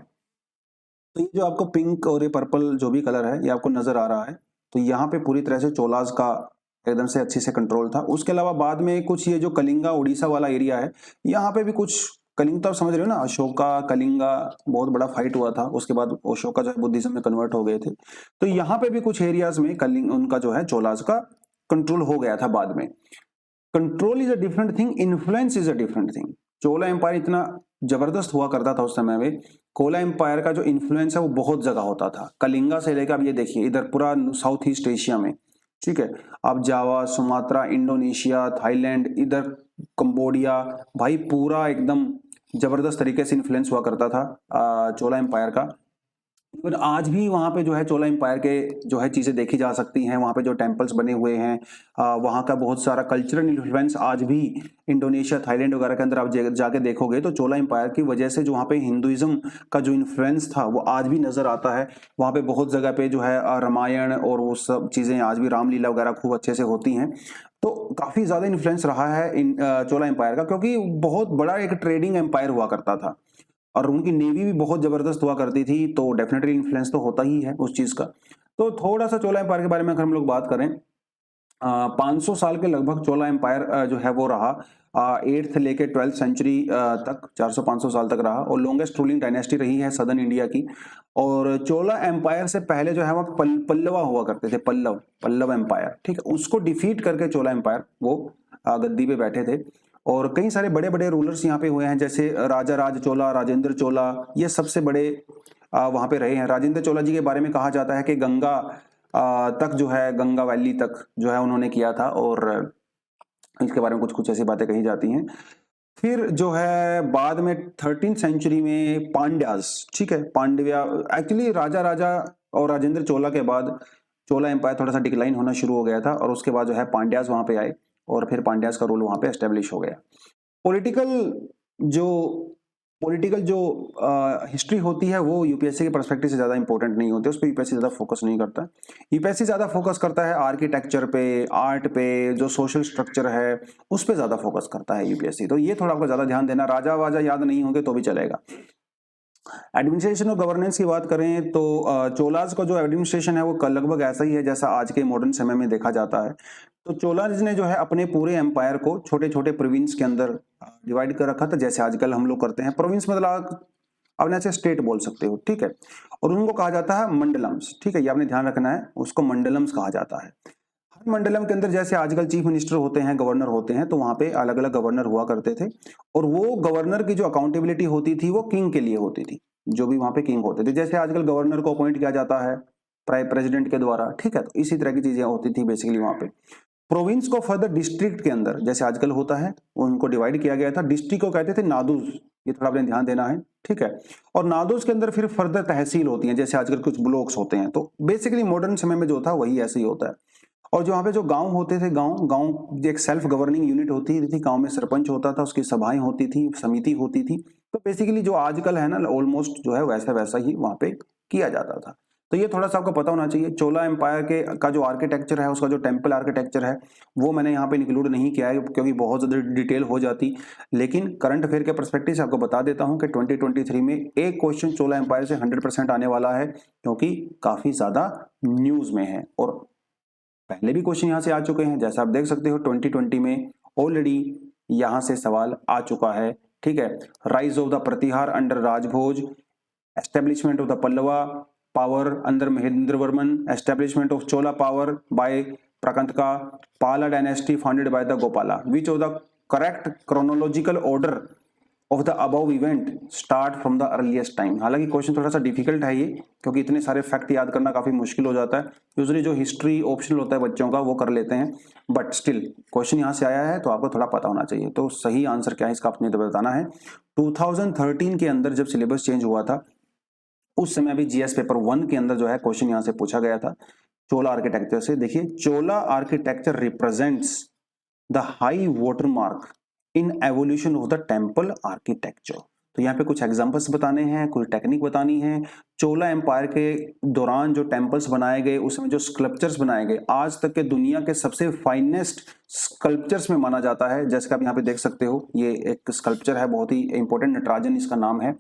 ये जो आपको पिंक और ये पर्पल जो भी कलर है ये आपको नजर आ रहा है, तो यहाँ पे पूरी तरह से चोलाज का एकदम से अच्छी से कंट्रोल था। उसके अलावा बाद में कुछ ये जो कलिंगा उड़ीसा वाला एरिया है, यहाँ पे भी कुछ कलिंग, तो आप समझ रहे हो ना, अशोका कलिंगा बहुत बड़ा फाइट हुआ था। उसके बाद अशोका जो है बुद्धिज्म में कन्वर्ट हो गए थे। तो यहाँ पे भी कुछ एरियाज में कलिंग उनका जो है चोलाज का कंट्रोल हो गया था बाद में। Control is a different thing, influence is a different thing. Chola empire इतना जबरदस्त हुआ करता था उस समय में, कोला एम्पायर का जो इन्फ्लुएंस है वो बहुत जगह होता था। कलिंगा से लेकर अब ये देखिए इधर पूरा साउथ ईस्ट एशिया में, ठीक है। अब जावा, सुमात्रा, इंडोनेशिया, थाईलैंड, इधर कंबोडिया, भाई पूरा एकदम जबरदस्त तरीके से इन्फ्लुएंस हुआ करता था चोला एम्पायर का। पर आज भी वहाँ पे जो है चोला एम्पायर के जो है चीजें देखी जा सकती हैं। वहाँ पे जो टेम्पल्स बने हुए हैं, वहाँ का बहुत सारा कल्चरल इन्फ्लुएंस आज भी इंडोनेशिया, थाईलैंड वगैरह के अंदर आप जाके देखोगे तो चोला एम्पायर की वजह से जो वहाँ पे हिंदुइज्म का जो इन्फ्लुएंस था वो आज भी नजर आता है। वहाँ पे बहुत जगह पे जो है रामायण और वो सब चीजें आज भी, रामलीला वगैरह खूब अच्छे से होती हैं। तो काफी ज्यादा इन्फ्लुएंस रहा है इन चोला एम्पायर का, क्योंकि बहुत बड़ा एक ट्रेडिंग एम्पायर हुआ करता था और उनकी नेवी भी बहुत जबरदस्त हुआ करती थी। तो डेफिनेटली इन्फ्लुएंस तो होता ही है उस चीज का। तो थोड़ा सा चोला एम्पायर के बारे में अगर हम लोग बात करें, 500 साल के लगभग चोला एम्पायर जो है वो रहा, 8th लेके 12th सेंचुरी तक, 400-500 साल तक रहा और लॉन्गेस्ट रूलिंग डायनेस्टी रही है सदर्न इंडिया की। और चोला एम्पायर से पहले जो है वो पल्लवा हुआ करते थे, पल्लव एम्पायर, ठीक है। उसको डिफीट करके चोला एम्पायर वो गद्दी पे बैठे थे। और कई सारे बड़े बड़े रूलर्स यहाँ पे हुए हैं, जैसे राजा राज चोला, राजेंद्र चोला, ये सबसे बड़े वहां पे रहे हैं। राजेंद्र चोला जी के बारे में कहा जाता है कि गंगा तक जो है, गंगा वैली तक जो है उन्होंने किया था, और इसके बारे में कुछ कुछ ऐसी बातें कही जाती हैं। फिर जो है बाद में 13th सेंचुरी में पांड्यास, ठीक है, पांड्या एक्चुअली राजा और राजेंद्र चोला के बाद चोला एम्पायर थोड़ा सा डिक्लाइन होना शुरू हो गया था, और उसके बाद जो है पांड्यास वहां पे आए और फिर पांड्यास का रूल वहां पे एस्टेब्लिश हो गया। पॉलिटिकल जो पॉलिटिकल जो हिस्ट्री होती है वो यूपीएससी के पर्सपेक्टिव से ज़्यादा इंपॉर्टेंट नहीं होती, उस पर यूपीएससी ज़्यादा फोकस नहीं करता। यूपीएससी ज़्यादा फोकस करता है आर्किटेक्चर पे, आर्ट पे, जो सोशल स्ट्रक्चर है उस पर ज़्यादा फोकस करता है यूपीएससी। तो ये थोड़ा आपको ज़्यादा ध्यान देना, राजा वाजा याद नहीं होंगे तो भी चलेगा। एडमिनिस्ट्रेशन और गवर्नेंस की बात करें तो चोलाज का जो एडमिनिस्ट्रेशन है वो लगभग ऐसा ही है जैसा आज के मॉडर्न समय में देखा जाता है। तो चोलाज ने जो है अपने पूरे एम्पायर को छोटे छोटे प्रोविंस के अंदर डिवाइड कर रखा था, जैसे आजकल हम लोग करते हैं। प्रोविंस मतलब आपने ऐसे स्टेट बोल सकते हो, ठीक है, और उनको कहा जाता है मंडलम्स, ठीक है, ये आपने ध्यान रखना है, उसको मंडलम्स कहा जाता है। हर मंडलम के अंदर जैसे आजकल चीफ मिनिस्टर होते हैं, गवर्नर होते हैं, तो वहां पे अलग अलग गवर्नर हुआ करते थे, और वो गवर्नर की जो अकाउंटेबिलिटी होती थी वो किंग के लिए होती थी, जो भी वहां पे किंग होते थे। जैसे आजकल गवर्नर को अपॉइंट किया जाता है प्रेसिडेंट के द्वारा, ठीक है, तो इसी तरह की चीजें होती थी बेसिकली वहां पे। प्रोविंस को फर्दर डिस्ट्रिक्ट के अंदर जैसे आजकल होता है उनको डिवाइड किया गया था। डिस्ट्रिक्ट को कहते थे नादूज, ये थोड़ा आपने ध्यान देना है, ठीक है। और नादूज के अंदर फिर फर्दर तहसील होती है, जैसे आजकल कुछ ब्लॉक्स होते हैं। तो बेसिकली मॉडर्न समय में जो था वही ऐसे ही होता है। और जो वहाँ पे जो गांव होते थे, गांव गांव एक सेल्फ गवर्निंग यूनिट होती थी, गांव में सरपंच होता था, उसकी सभाएं होती थी, समिति होती थी। तो बेसिकली जो आजकल है ना ऑलमोस्ट जो है वैसा वैसा ही वहाँ पे किया जाता था। तो ये थोड़ा सा आपको पता होना चाहिए। चोला एम्पायर के का जो आर्किटेक्चर है, उसका जो टेम्पल आर्किटेक्चर है वो मैंने यहाँ पे इंक्लूड नहीं किया है क्योंकि बहुत ज़्यादा डिटेल हो जाती। लेकिन करंट अफेयर के पर्सपेक्टिव से आपको बता देता हूँ कि 2023 में एक क्वेश्चन चोला एम्पायर से 100% आने वाला है, क्योंकि काफ़ी ज़्यादा न्यूज़ में है और पहले भी क्वेश्चन यहाँ से आ चुके हैं। जैसा आप देख सकते हो 2020 में ऑलरेडी यहाँ से सवाल आ चुका है, ठीक है। Rise of the Pratihara under Rajbhoj, establishment of the Pallava power under Mahendra Varman, establishment of Chola power by Parantaka, Pala dynasty founded by the Gopala. Which of the correct chronological order of the above event start from the earliest time. हालांकि क्वेश्चन थोड़ा सा डिफिकल्ट है ये, क्योंकि इतने सारे फैक्ट याद करना काफी मुश्किल हो जाता है। यूजुअली जो हिस्ट्री ऑप्शनल होता है बच्चों का वो कर लेते हैं, बट स्टिल क्वेश्चन यहाँ से आया है तो आपको थोड़ा पता होना चाहिए। तो सही आंसर क्या है इसका आपने तो बताना है। 2013 के अंदर जब सिलेबस चेंज हुआ था उस समय भी जीएस पेपर 1 के अंदर जो है क्वेश्चन यहाँ से पूछा गया था चोला आर्किटेक्चर से। देखिए, Chola architecture represents the high watermark in evolution of the temple architecture. तो यहाँ पे कुछ एग्जांपल्स बताने हैं, कुछ टेक्निक बतानी है। चोला एम्पायर के दौरान जो टेम्पल्स बनाए गए, उसमें जो स्कल्पचर्स बनाए गए, आज तक के दुनिया के सबसे फाइनेस्ट स्कल्पचर्स में माना जाता है। जैसे कि आप यहाँ पे देख सकते हो, ये एक स्कल्पचर है, बहुत ही इंपॉर्टेंट, नटराजन इसका नाम है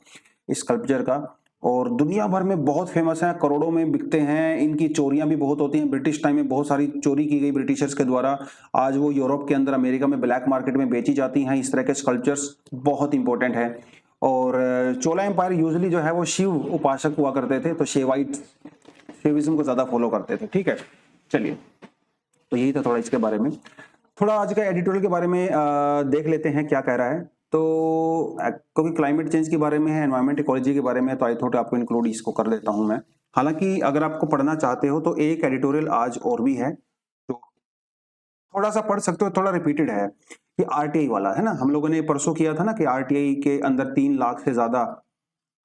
इस स्कल्पचर का, और दुनिया भर में बहुत फेमस है, करोड़ों में बिकते हैं। इनकी चोरियां भी बहुत होती हैं। ब्रिटिश टाइम में बहुत सारी चोरी की गई ब्रिटिशर्स के द्वारा, आज वो यूरोप के अंदर, अमेरिका में ब्लैक मार्केट में बेची जाती हैं। इस तरह के स्कल्पचर्स बहुत इंपॉर्टेंट है। और चोला एम्पायर यूजुअली जो है वो शिव उपासक हुआ करते थे, तो शेवाइट शिविज्म को ज्यादा फॉलो करते थे, ठीक है। चलिए, तो यही था थोड़ा इसके बारे में। थोड़ा आज का एडिटोरियल के बारे में देख लेते हैं क्या कह रहा है। तो क्योंकि क्लाइमेट चेंज के बारे में है, एनवायरमेंट इकोलॉजी के बारे में है, तो आई थॉट आपको इंक्लूड इसको कर देता हूं मैं। हालांकि अगर आपको पढ़ना चाहते हो तो एक एडिटोरियल आज और भी है, तो थोड़ा सा पढ़ सकते हो, थोड़ा रिपीटेड है। ये आरटीआई वाला है ना, हम लोगों ने परसों किया था ना कि आरटीआई के अंदर 3 लाख से ज्यादा,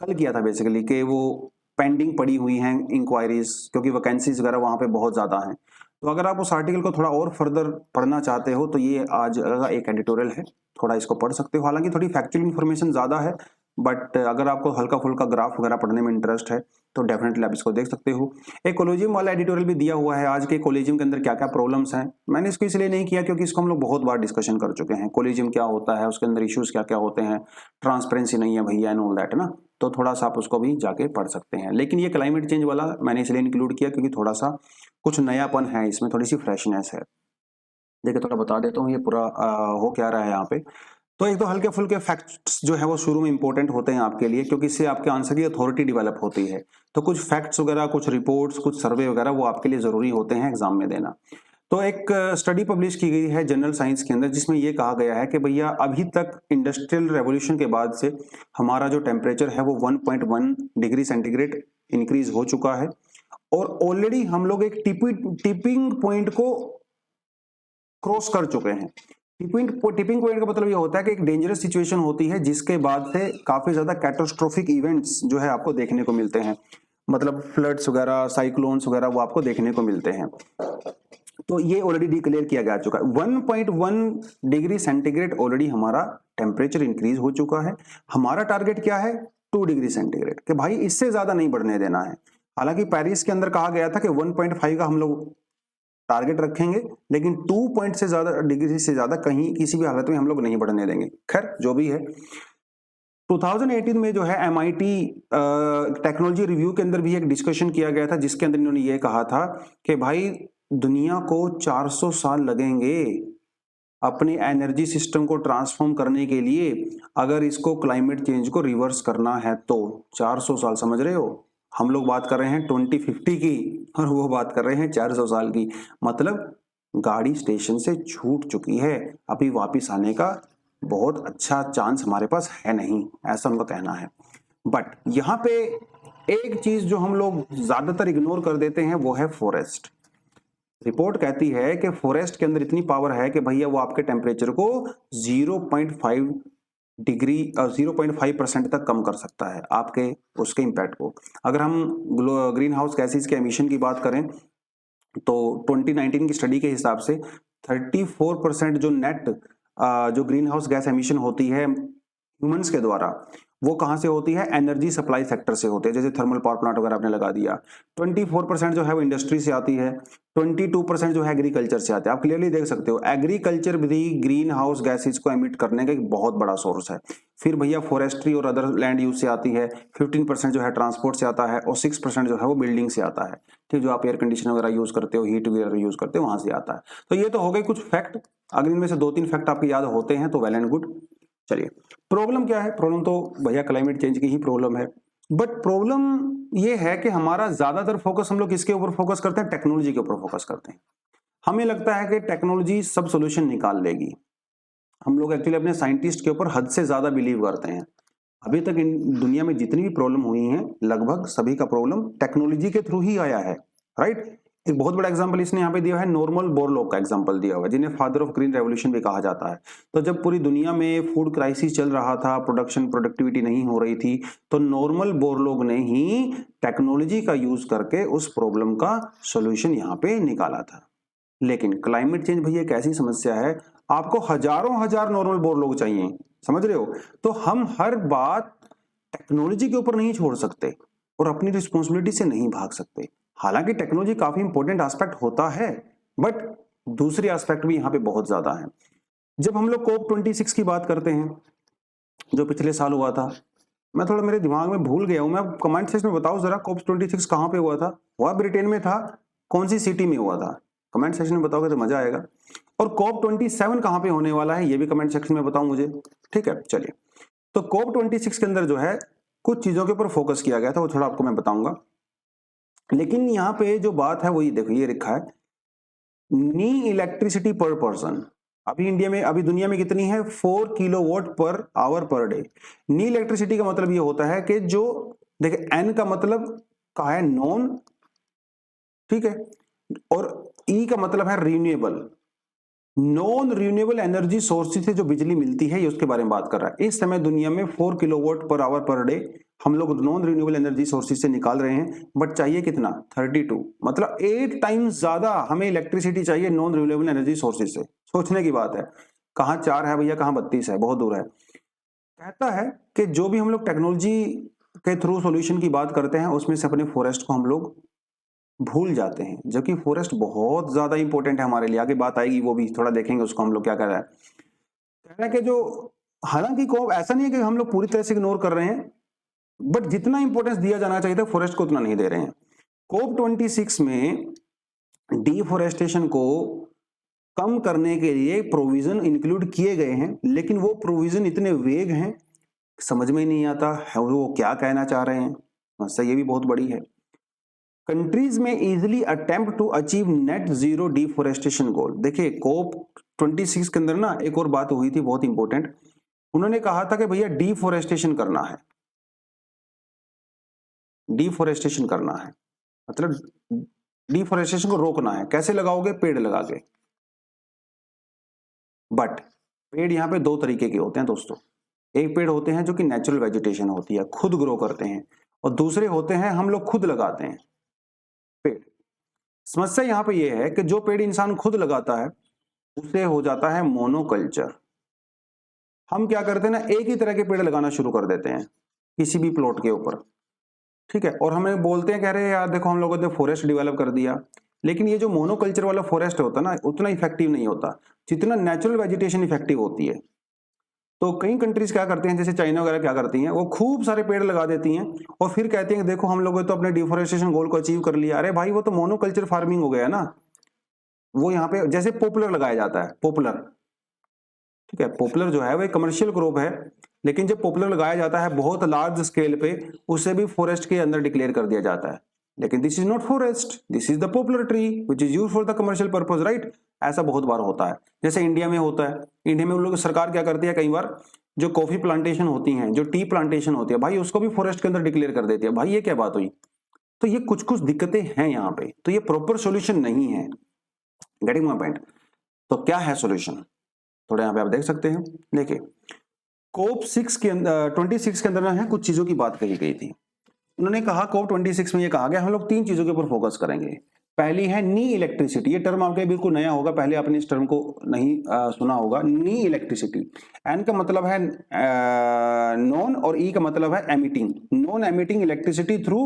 कल किया था बेसिकली, कि वो पेंडिंग पड़ी हुई हैं इंक्वायरीज, क्योंकि वैकेंसीज वगैरह वहां पे बहुत ज्यादा हैं। तो अगर आप उस आर्टिकल को थोड़ा और फर्दर पढ़ना चाहते हो तो ये आज का एक एडिटोरियल है, थोड़ा इसको पढ़ सकते हो। हालांकि थोड़ी फैक्चुअल इन्फॉर्मेशन ज्यादा है, बट अगर आपको हल्का फुल्का ग्राफ वगैरह पढ़ने में इंटरेस्ट है तो डेफिनेटली आप इसको देख सकते हो। एक कोलिजियम वाला एडिटोरियल भी दिया हुआ है, आज के कोलिजियम के अंदर क्या क्या प्रॉब्लम्स हैं। मैंने इसको इसलिए नहीं किया क्योंकि इसको हम लोग बहुत बार डिस्कशन कर चुके हैं। कोलिजियम क्या होता है, उसके अंदर इश्यूज क्या क्या होते हैं, ट्रांसपेरेंसी नहीं है भैया एंड ऑल दैट ना, तो थोड़ा सा आप उसको भी जाके पढ़ सकते हैं। लेकिन ये क्लाइमेट चेंज वाला मैंने इसलिए इंक्लूड किया क्योंकि थोड़ा सा कुछ नयापन है इसमें, थोड़ी सी फ्रेशनेस है। देखिए, थोड़ा बता देता हूँ ये पूरा हो क्या रहा है यहाँ पे। तो एक तो हल्के फुल्के फैक्ट्स जो है वो शुरू में इंपॉर्टेंट होते हैं आपके लिए, क्योंकि इससे आपके आंसर की अथॉरिटी डेवलप होती है। तो कुछ फैक्ट्स वगैरह, कुछ रिपोर्ट्स, कुछ सर्वे वगैरह वो आपके लिए जरूरी होते हैं एग्जाम में देना। तो एक स्टडी पब्लिश की गई है जनरल साइंस के अंदर, जिसमें ये कहा गया है कि भैया अभी तक इंडस्ट्रियल रेवोल्यूशन के बाद से हमारा जो टेम्परेचर है वो 1.1 डिग्री सेंटीग्रेड इंक्रीज हो चुका है, और ऑलरेडी हम लोग एक टिपिंग पॉइंट को क्रॉस कर चुके हैं। टिपिंग पॉइंट का मतलब ये होता है कि एक डेंजरस सिचुएशन होती है जिसके बाद से काफी ज्यादा कैटास्ट्रोफिक इवेंट्स जो है आपको देखने को मिलते हैं, मतलब फ्लड्स वगैरह, साइक्लोन्स वगैरह वो आपको देखने को मिलते हैं। तो ये ऑलरेडी डिक्लेयर किया जा चुका है। 1.1 डिग्री सेंटीग्रेड ऑलरेडी हमारा टेम्परेचर इंक्रीज हो चुका है। हमारा टारगेट क्या है? 2 डिग्री सेंटीग्रेड, कि भाई इससे ज्यादा नहीं बढ़ने देना है। हालांकि पेरिस के अंदर कहा गया था कि 1.5 का हम लोग टारगेट रखेंगे, लेकिन 2 पॉइंट से ज्यादा डिग्री से ज्यादा कहीं किसी भी हालत में हम लोग नहीं बढ़ने देंगे। खैर जो भी है, 2018 में जो है MIT टेक्नोलॉजी रिव्यू के अंदर भी एक डिस्कशन किया गया था, जिसके अंदर इन्होंने ये कहा था कि भाई दुनिया को 400 साल लगेंगे अपने एनर्जी सिस्टम को ट्रांसफॉर्म करने के लिए, अगर इसको क्लाइमेट चेंज को रिवर्स करना है तो 400 साल। समझ रहे हो? हम लोग बात कर रहे हैं 2050 की और वो बात कर रहे हैं 400 साल की। मतलब गाड़ी स्टेशन से छूट चुकी है, अभी वापस आने का बहुत अच्छा चांस हमारे पास है नहीं, ऐसा उनका कहना है। बट यहाँ पे एक चीज जो हम लोग ज्यादातर इग्नोर कर देते हैं वो है फॉरेस्ट। रिपोर्ट कहती है कि फॉरेस्ट के अंदर इतनी पावर है कि भैया वो आपके टेम्परेचर को 0.5 डिग्री और 0.5% तक कम कर सकता है, आपके उसके इम्पैक्ट को। अगर हम ग्रीन हाउस गैसेस के एमिशन की बात करें तो 2019 की स्टडी के हिसाब से 34% जो नेट जो ग्रीन हाउस गैस एमिशन होती है ह्यूमंस के द्वारा, वो कहां से होती है? एनर्जी सप्लाई सेक्टर से होती है, जैसे थर्मल पावर प्लांट वगैरह आपने लगा दिया। 24% जो है वो इंडस्ट्री से आती है, 22% जो है एग्रीकल्चर से आते हैं। आप क्लियरली देख सकते हो एग्रीकल्चर भी ग्रीन हाउस गैसेज को एमिट करने का एक बहुत बड़ा सोर्स है। फिर भैया फॉरेस्ट्री और अदर लैंड यूज से आती है, 15% जो है ट्रांसपोर्ट से आता है और 6% जो है वो बिल्डिंग से आता है। ठीक, जो आप एयर कंडीशनर वगैरह यूज करते हो, हीट वगैरह यूज करते हो, वहां से आता है। तो ये तो हो गए कुछ फैक्ट। अगर इनमें से 2-3 फैक्ट आपके याद होते हैं तो वेल एंड गुड। चलिए, प्रॉब्लम क्या है? प्रॉब्लम तो भैया क्लाइमेट चेंज की ही प्रॉब्लम है। बट प्रॉब्लम ये है कि हमारा ज्यादातर फोकस हम लोग किसके ऊपर फोकस करते हैं? टेक्नोलॉजी के ऊपर फोकस करते हैं। हमें लगता है कि टेक्नोलॉजी सब सॉल्यूशन निकाल लेगी। हम लोग एक्चुअली अपने साइंटिस्ट के ऊपर हद से ज्यादा बिलीव करते हैं। अभी तक दुनिया में जितनी भी प्रॉब्लम हुई हैं, लगभग सभी का प्रॉब्लम टेक्नोलॉजी के थ्रू ही आया है, राइट? एक बहुत बड़ा एग्जांपल इसने यहाँ पे दिया है, नॉर्मन बोरलॉग का एग्जांपल दिया हुआ है, जिन्हें फादर ऑफ ग्रीन रेवोल्यूशन भी कहा जाता है। तो जब पूरी दुनिया में फूड क्राइसिस चल रहा था, प्रोडक्टिविटी नहीं हो रही थी, तो नॉर्मन बोरलॉग ने ही टेक्नोलॉजी का यूज करके उस प्रॉब्लम का सोल्यूशन यहाँ पे निकाला था। लेकिन क्लाइमेट चेंज भैया एक ऐसी समस्या है, आपको हजारों हजार नॉर्मल बोरलॉग चाहिए, समझ रहे हो? तो हम हर बात टेक्नोलॉजी के ऊपर नहीं छोड़ सकते और अपनी रिस्पॉन्सिबिलिटी से नहीं भाग सकते। हालांकि टेक्नोलॉजी काफी इंपॉर्टेंट एस्पेक्ट होता है, बट दूसरे एस्पेक्ट भी यहाँ पे बहुत ज्यादा है। जब हम लोग COP26 की बात करते हैं, जो पिछले साल हुआ था, मैं थोड़ा मेरे दिमाग में भूल गया हूं, मैं कमेंट सेक्शन में बताओ जरा, COP26 कहां पे हुआ था? हुआ ब्रिटेन में था, कौन सी सिटी में हुआ था? कमेंट सेक्शन में बताओगे तो मजा आएगा। और COP27 कहां पे होने वाला है ये भी कमेंट सेक्शन में बताओ मुझे, ठीक है? चलिए, तो COP26 के अंदर जो है कुछ चीजों के ऊपर फोकस किया गया था, वो थोड़ा आपको मैं बताऊंगा। लेकिन यहाँ पे जो बात है वो ये देखो, ये लिखा है नी इलेक्ट्रिसिटी पर पर्सन। अभी इंडिया में, अभी दुनिया में कितनी है? 4 kilowatt per hour per day. नी इलेक्ट्रिसिटी का मतलब ये होता है कि जो, देखिए एन का मतलब का है नॉन, ठीक है, और ई का मतलब है renewable. Non renewable energy sources से जो बिजली मिलती है, ये उसके बारे में बात कर रहा है। इस समय दुनिया में 4 kilowatt per hour per day हम लोग नॉन रिन्यूएबल एनर्जी सोर्सेज से निकाल रहे हैं, बट चाहिए कितना? 32, मतलब 8 टाइम्स ज्यादा हमें इलेक्ट्रिसिटी चाहिए नॉन रिन्यूएबल एनर्जी सोर्सेज से। सोचने की बात है, कहां 4 है भैया, कहां 32 है, बहुत दूर है। कहता है कि जो भी हम लोग टेक्नोलॉजी के थ्रू सॉल्यूशन की बात करते हैं, उसमें से अपने फॉरेस्ट को हम लोग भूल जाते हैं, जबकि फॉरेस्ट बहुत ज्यादा इंपॉर्टेंट है हमारे लिए। आगे बात आएगी, वो भी थोड़ा देखेंगे उसको हम लोग क्या कर रहा है। कह रहा है कि जो, हालांकि को ऐसा नहीं है कि हम लोग पूरी तरह से इग्नोर कर रहे हैं, बट जितना इंपॉर्टेंस दिया जाना चाहिए था फॉरेस्ट को उतना नहीं दे रहे हैं। COP26 में डिफोरेस्टेशन को कम करने के लिए प्रोविजन इंक्लूड किए गए हैं, लेकिन वो प्रोविजन इतने वेग हैं, समझ में नहीं आता है वो क्या कहना चाह रहे हैं। समस्या ये भी बहुत बड़ी है। कंट्रीज में easily attempt to achieve net zero deforestation goal. देखिए COP26 के अंदर ना एक और बात हुई थी बहुत इंपॉर्टेंट। उन्होंने कहा था कि भैया डिफोरेस्टेशन करना है, डिफोरेस्टेशन करना है, मतलब डिफोरेस्टेशन को रोकना है। कैसे लगाओगे? पेड़ लगा के। बट पेड़ यहाँ पे दो तरीके के होते हैं दोस्तों। एक पेड़ होते हैं जो कि नेचुरल वेजिटेशन होती है, खुद ग्रो करते हैं, और दूसरे होते हैं हम लोग खुद लगाते हैं पेड़। समस्या यहाँ पे ये है कि जो पेड़ इंसान खुद लगाता है उसे हो जाता है मोनोकल्चर। हम क्या करते हैं ना, एक ही तरह के पेड़ लगाना शुरू कर देते हैं किसी भी प्लॉट के ऊपर, ठीक है, और हमें बोलते हैं, कह रहे हैं यार देखो हम लोगों ने फॉरेस्ट डेवलप कर दिया। लेकिन ये जो मोनोकल्चर वाला फॉरेस्ट होता है ना, उतना इफेक्टिव नहीं होता जितना नेचुरल वेजिटेशन इफेक्टिव होती है। तो कई कंट्रीज क्या करते हैं, जैसे चाइना वगैरह क्या करती हैं, वो खूब सारे पेड़ लगा देती हैं और फिर कहती हैं देखो हम लोगों ने तो अपने डिफोरेस्टेशन गोल को अचीव कर लिया। अरे भाई वो तो मोनोकल्चर फार्मिंग हो गया ना। वो यहाँ पे जैसे पॉपुलर लगाया जाता है, पॉपुलर, ठीक है, पॉपुलर जो है वो एक कमर्शियल क्रॉप है, लेकिन जब पॉपुलर लगाया जाता है बहुत लार्ज स्केल पे, उसे भी फॉरेस्ट के अंदर डिक्लेयर कर दिया जाता है। लेकिन this is not forest, this is the popular tree which is use for the commercial purpose, right. ऐसा बहुत बार होता है, जैसे इंडिया में होता है। इंडिया में उन लोग सरकार क्या करती है, कई बार जो कॉफी प्लांटेशन होती हैं, जो टी प्लांटेशन होती है, भाई उसको भी फॉरेस्ट के अंदर डिक्लेयर कर देती है। भाई ये क्या बात हुई। तो ये कुछ कुछ दिक्कतें हैं यहाँ पे, तो ये प्रॉपर सोल्यूशन नहीं है। Getting my point. तो क्या है सोल्यूशन, थोड़ा यहाँ पे आप देख सकते हैं। देखिए कोप 6 के अंदर 26 के अंदर ना है कुछ चीजों की बात कही गई थी। उन्होंने कहा कोप 26 में ये कहा गया हम लोग तीन चीजों के ऊपर फोकस करेंगे। पहली है नी इलेक्ट्रिसिटी। ये टर्म आपके बिल्कुल नया होगा, पहले आपने इस टर्म को नहीं सुना होगा। नी इलेक्ट्रिसिटी, एन का मतलब है नॉन और ई का मतलब है emitting. Non emitting electricity through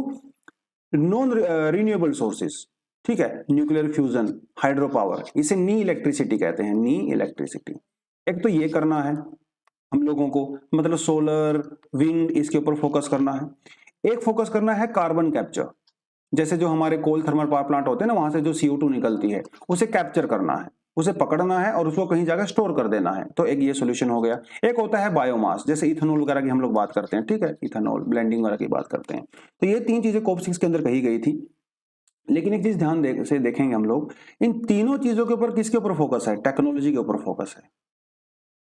non renewable sources, ठीक है, न्यूक्लियर फ्यूजन, हाइड्रो पावर, इसे नी इलेक्ट्रिसिटी कहते हैं, नी इलेक्ट्रिसिटी। एक तो ये करना है हम लोगों को, मतलब सोलर विंड इसके ऊपर फोकस करना है। एक फोकस करना है कार्बन कैप्चर, जैसे जो हमारे कोल थर्मल पावर प्लांट होते हैं ना, वहां से जो CO2 निकलती है उसे कैप्चर करना है, उसे पकड़ना है और उसको कहीं जाकर स्टोर कर देना है। तो एक ये सोल्यूशन हो गया। एक होता है बायोमास, जैसे इथेनॉल वगैरह की हम लोग बात करते हैं, ठीक है, इथेनॉल ब्लेंडिंग वगैरह की बात करते हैं। तो ये तीन चीजें कोप 6 के अंदर कही गई थी। लेकिन एक चीज ध्यान से देखेंगे हम लोग, इन तीनों चीजों के ऊपर किसके ऊपर फोकस है, टेक्नोलॉजी के ऊपर फोकस है।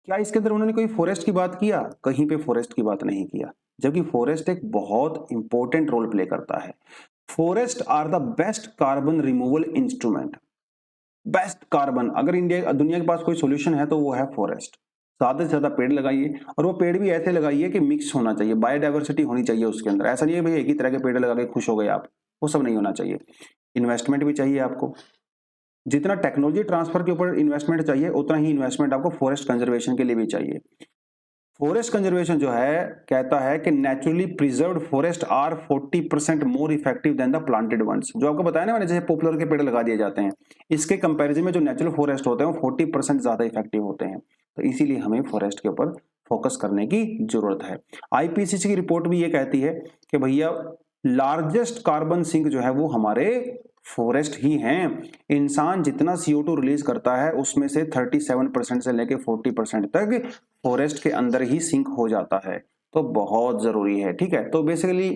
क्या इसके अंदर उन्होंने कोई फॉरेस्ट की बात किया, कहीं पे फॉरेस्ट की बात नहीं किया, जबकि फॉरेस्ट एक बहुत इंपॉर्टेंट रोल प्ले करता है। Forest are the best carbon removal instrument. Best carbon, अगर इंडिया दुनिया के पास कोई सोल्यूशन है तो वो है फॉरेस्ट। ज्यादा से ज्यादा पेड़ लगाइए, और वो पेड़ भी ऐसे लगाइए कि मिक्स होना चाहिए, बायोडाइवर्सिटी होनी चाहिए उसके अंदर। ऐसा नहीं है भाई एक ही तरह के पेड़ लगा के खुश हो गए आप, वो सब नहीं होना चाहिए। इन्वेस्टमेंट भी चाहिए आपको, जितना टेक्नोलॉजी ट्रांसफर के ऊपर इन्वेस्टमेंट चाहिए उतना ही इन्वेस्टमेंट आपको फॉरेस्ट कंजर्वेशन के लिए भी चाहिए। फॉरेस्ट कंजर्वेशन जो है कहता है कि naturally preserved forest are 40% more effective than the planted ones. जो आपको बताया ना मैंने, जैसे पॉपुलर के पेड़ लगा दिए जाते हैं, इसके कंपैरिजन में जो नेचुरल फॉरेस्ट होते हैं वो 40% ज्यादा इफेक्टिव होते हैं। तो इसीलिए हमें फॉरेस्ट के ऊपर फोकस करने की जरूरत है। IPCC की रिपोर्ट भी ये कहती है कि भैया लार्जेस्ट कार्बन सिंक जो है वो हमारे फॉरेस्ट ही हैं। इंसान जितना CO2 रिलीज करता है उसमें से 37% से लेके 40% तक फॉरेस्ट के अंदर ही सिंक हो जाता है। तो बहुत जरूरी है, ठीक है। तो बेसिकली,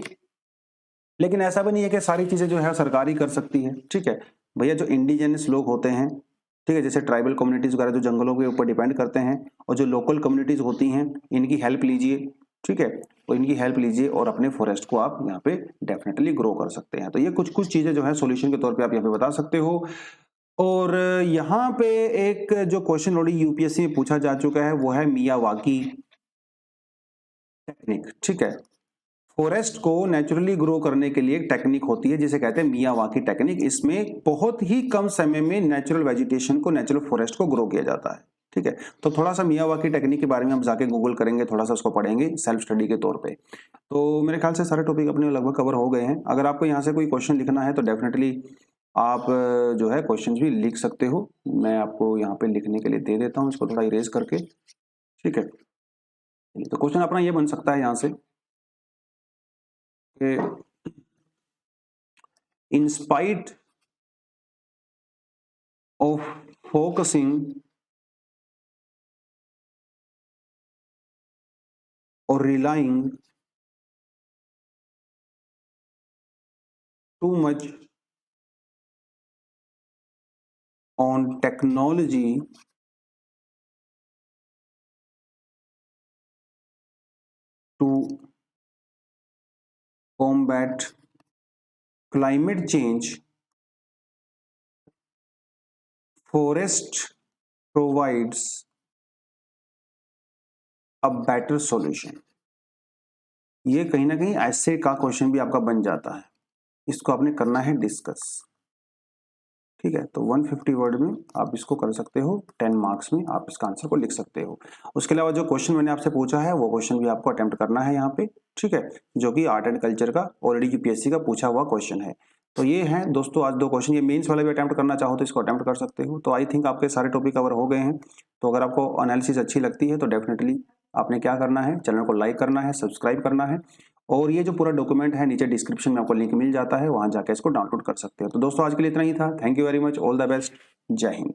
लेकिन ऐसा भी नहीं है कि सारी चीजें जो है सरकार ही कर सकती है, ठीक है भैया। जो इंडिजिनस लोग होते हैं, ठीक है, जैसे ट्राइबल कम्युनिटीज वगैरह जो जंगलों के ऊपर डिपेंड करते हैं, और जो लोकल कम्युनिटीज होती हैं, इनकी हेल्प लीजिए, ठीक है, तो इनकी हेल्प लीजिए और अपने फॉरेस्ट को आप यहाँ पे डेफिनेटली ग्रो कर सकते हैं। तो ये कुछ कुछ चीजें जो है सॉल्यूशन के तौर पे आप यहाँ पे बता सकते हो। और यहाँ पे एक जो क्वेश्चन ऑलरेडी यूपीएससी में पूछा जा चुका है वो है मियावाकी टेक्निक, ठीक है। फॉरेस्ट को नेचुरली ग्रो करने के लिए एक टेक्निक होती है जिसे कहते हैं मियावाकी टेक्निक। इसमें बहुत ही कम समय में नेचुरल वेजिटेशन को, नेचुरल फॉरेस्ट को ग्रो किया जाता है, ठीक है। तो थोड़ा सा मियावाकी टेक्निक के बारे में हम जाके गूगल करेंगे, थोड़ा सा उसको पढ़ेंगे सेल्फ स्टडी के तौर पे। तो मेरे ख्याल से सारे टॉपिक अपने लगभग कवर हो गए हैं। अगर आपको यहाँ से कोई क्वेश्चन लिखना है तो डेफिनेटली आप जो है क्वेश्चंस भी लिख सकते हो। मैं आपको यहाँ पे लिखने के लिए दे देता हूँ, इसको थोड़ा इरेज करके, ठीक है। तो क्वेश्चन अपना ये बन सकता है यहाँ से कि in spite of focusing or relying too much on technology to combat climate change, forest provides a better solution. ये कहीं ना कहीं ऐसे का क्वेश्चन भी आपका बन जाता है, इसको आपने करना है डिस्कस। ठीक है, तो 150 वर्ड में आप इसको कर सकते हो, 10 मार्क्स में आप इसका आंसर को लिख सकते हो। उसके अलावा जो क्वेश्चन मैंने आपसे पूछा है वो क्वेश्चन भी आपको अटेम्प्ट करना है यहाँ पे, ठीक है, जो कि आर्ट एंड कल्चर का ऑलरेडी यूपीएससी का पूछा हुआ क्वेश्चन है। तो ये हैं दोस्तों आज 2 क्वेश्चन, ये मेंस वाला भी अटेम्प्ट करना चाहो तो इसको अटेम्प्ट कर सकते हो। तो आई थिंक आपके सारे टॉपिक कवर हो गए हैं। तो अगर आपको एनालिसिस अच्छी लगती है तो डेफिनेटली आपने क्या करना है, चैनल को लाइक करना है, सब्सक्राइब करना है, और ये जो पूरा डॉक्यूमेंट है नीचे डिस्क्रिप्शन में आपको लिंक मिल जाता है, वहां जाके इसको डाउनलोड कर सकते हो। तो दोस्तों आज के लिए इतना ही था। Thank you very much, all the best, जय हिंद।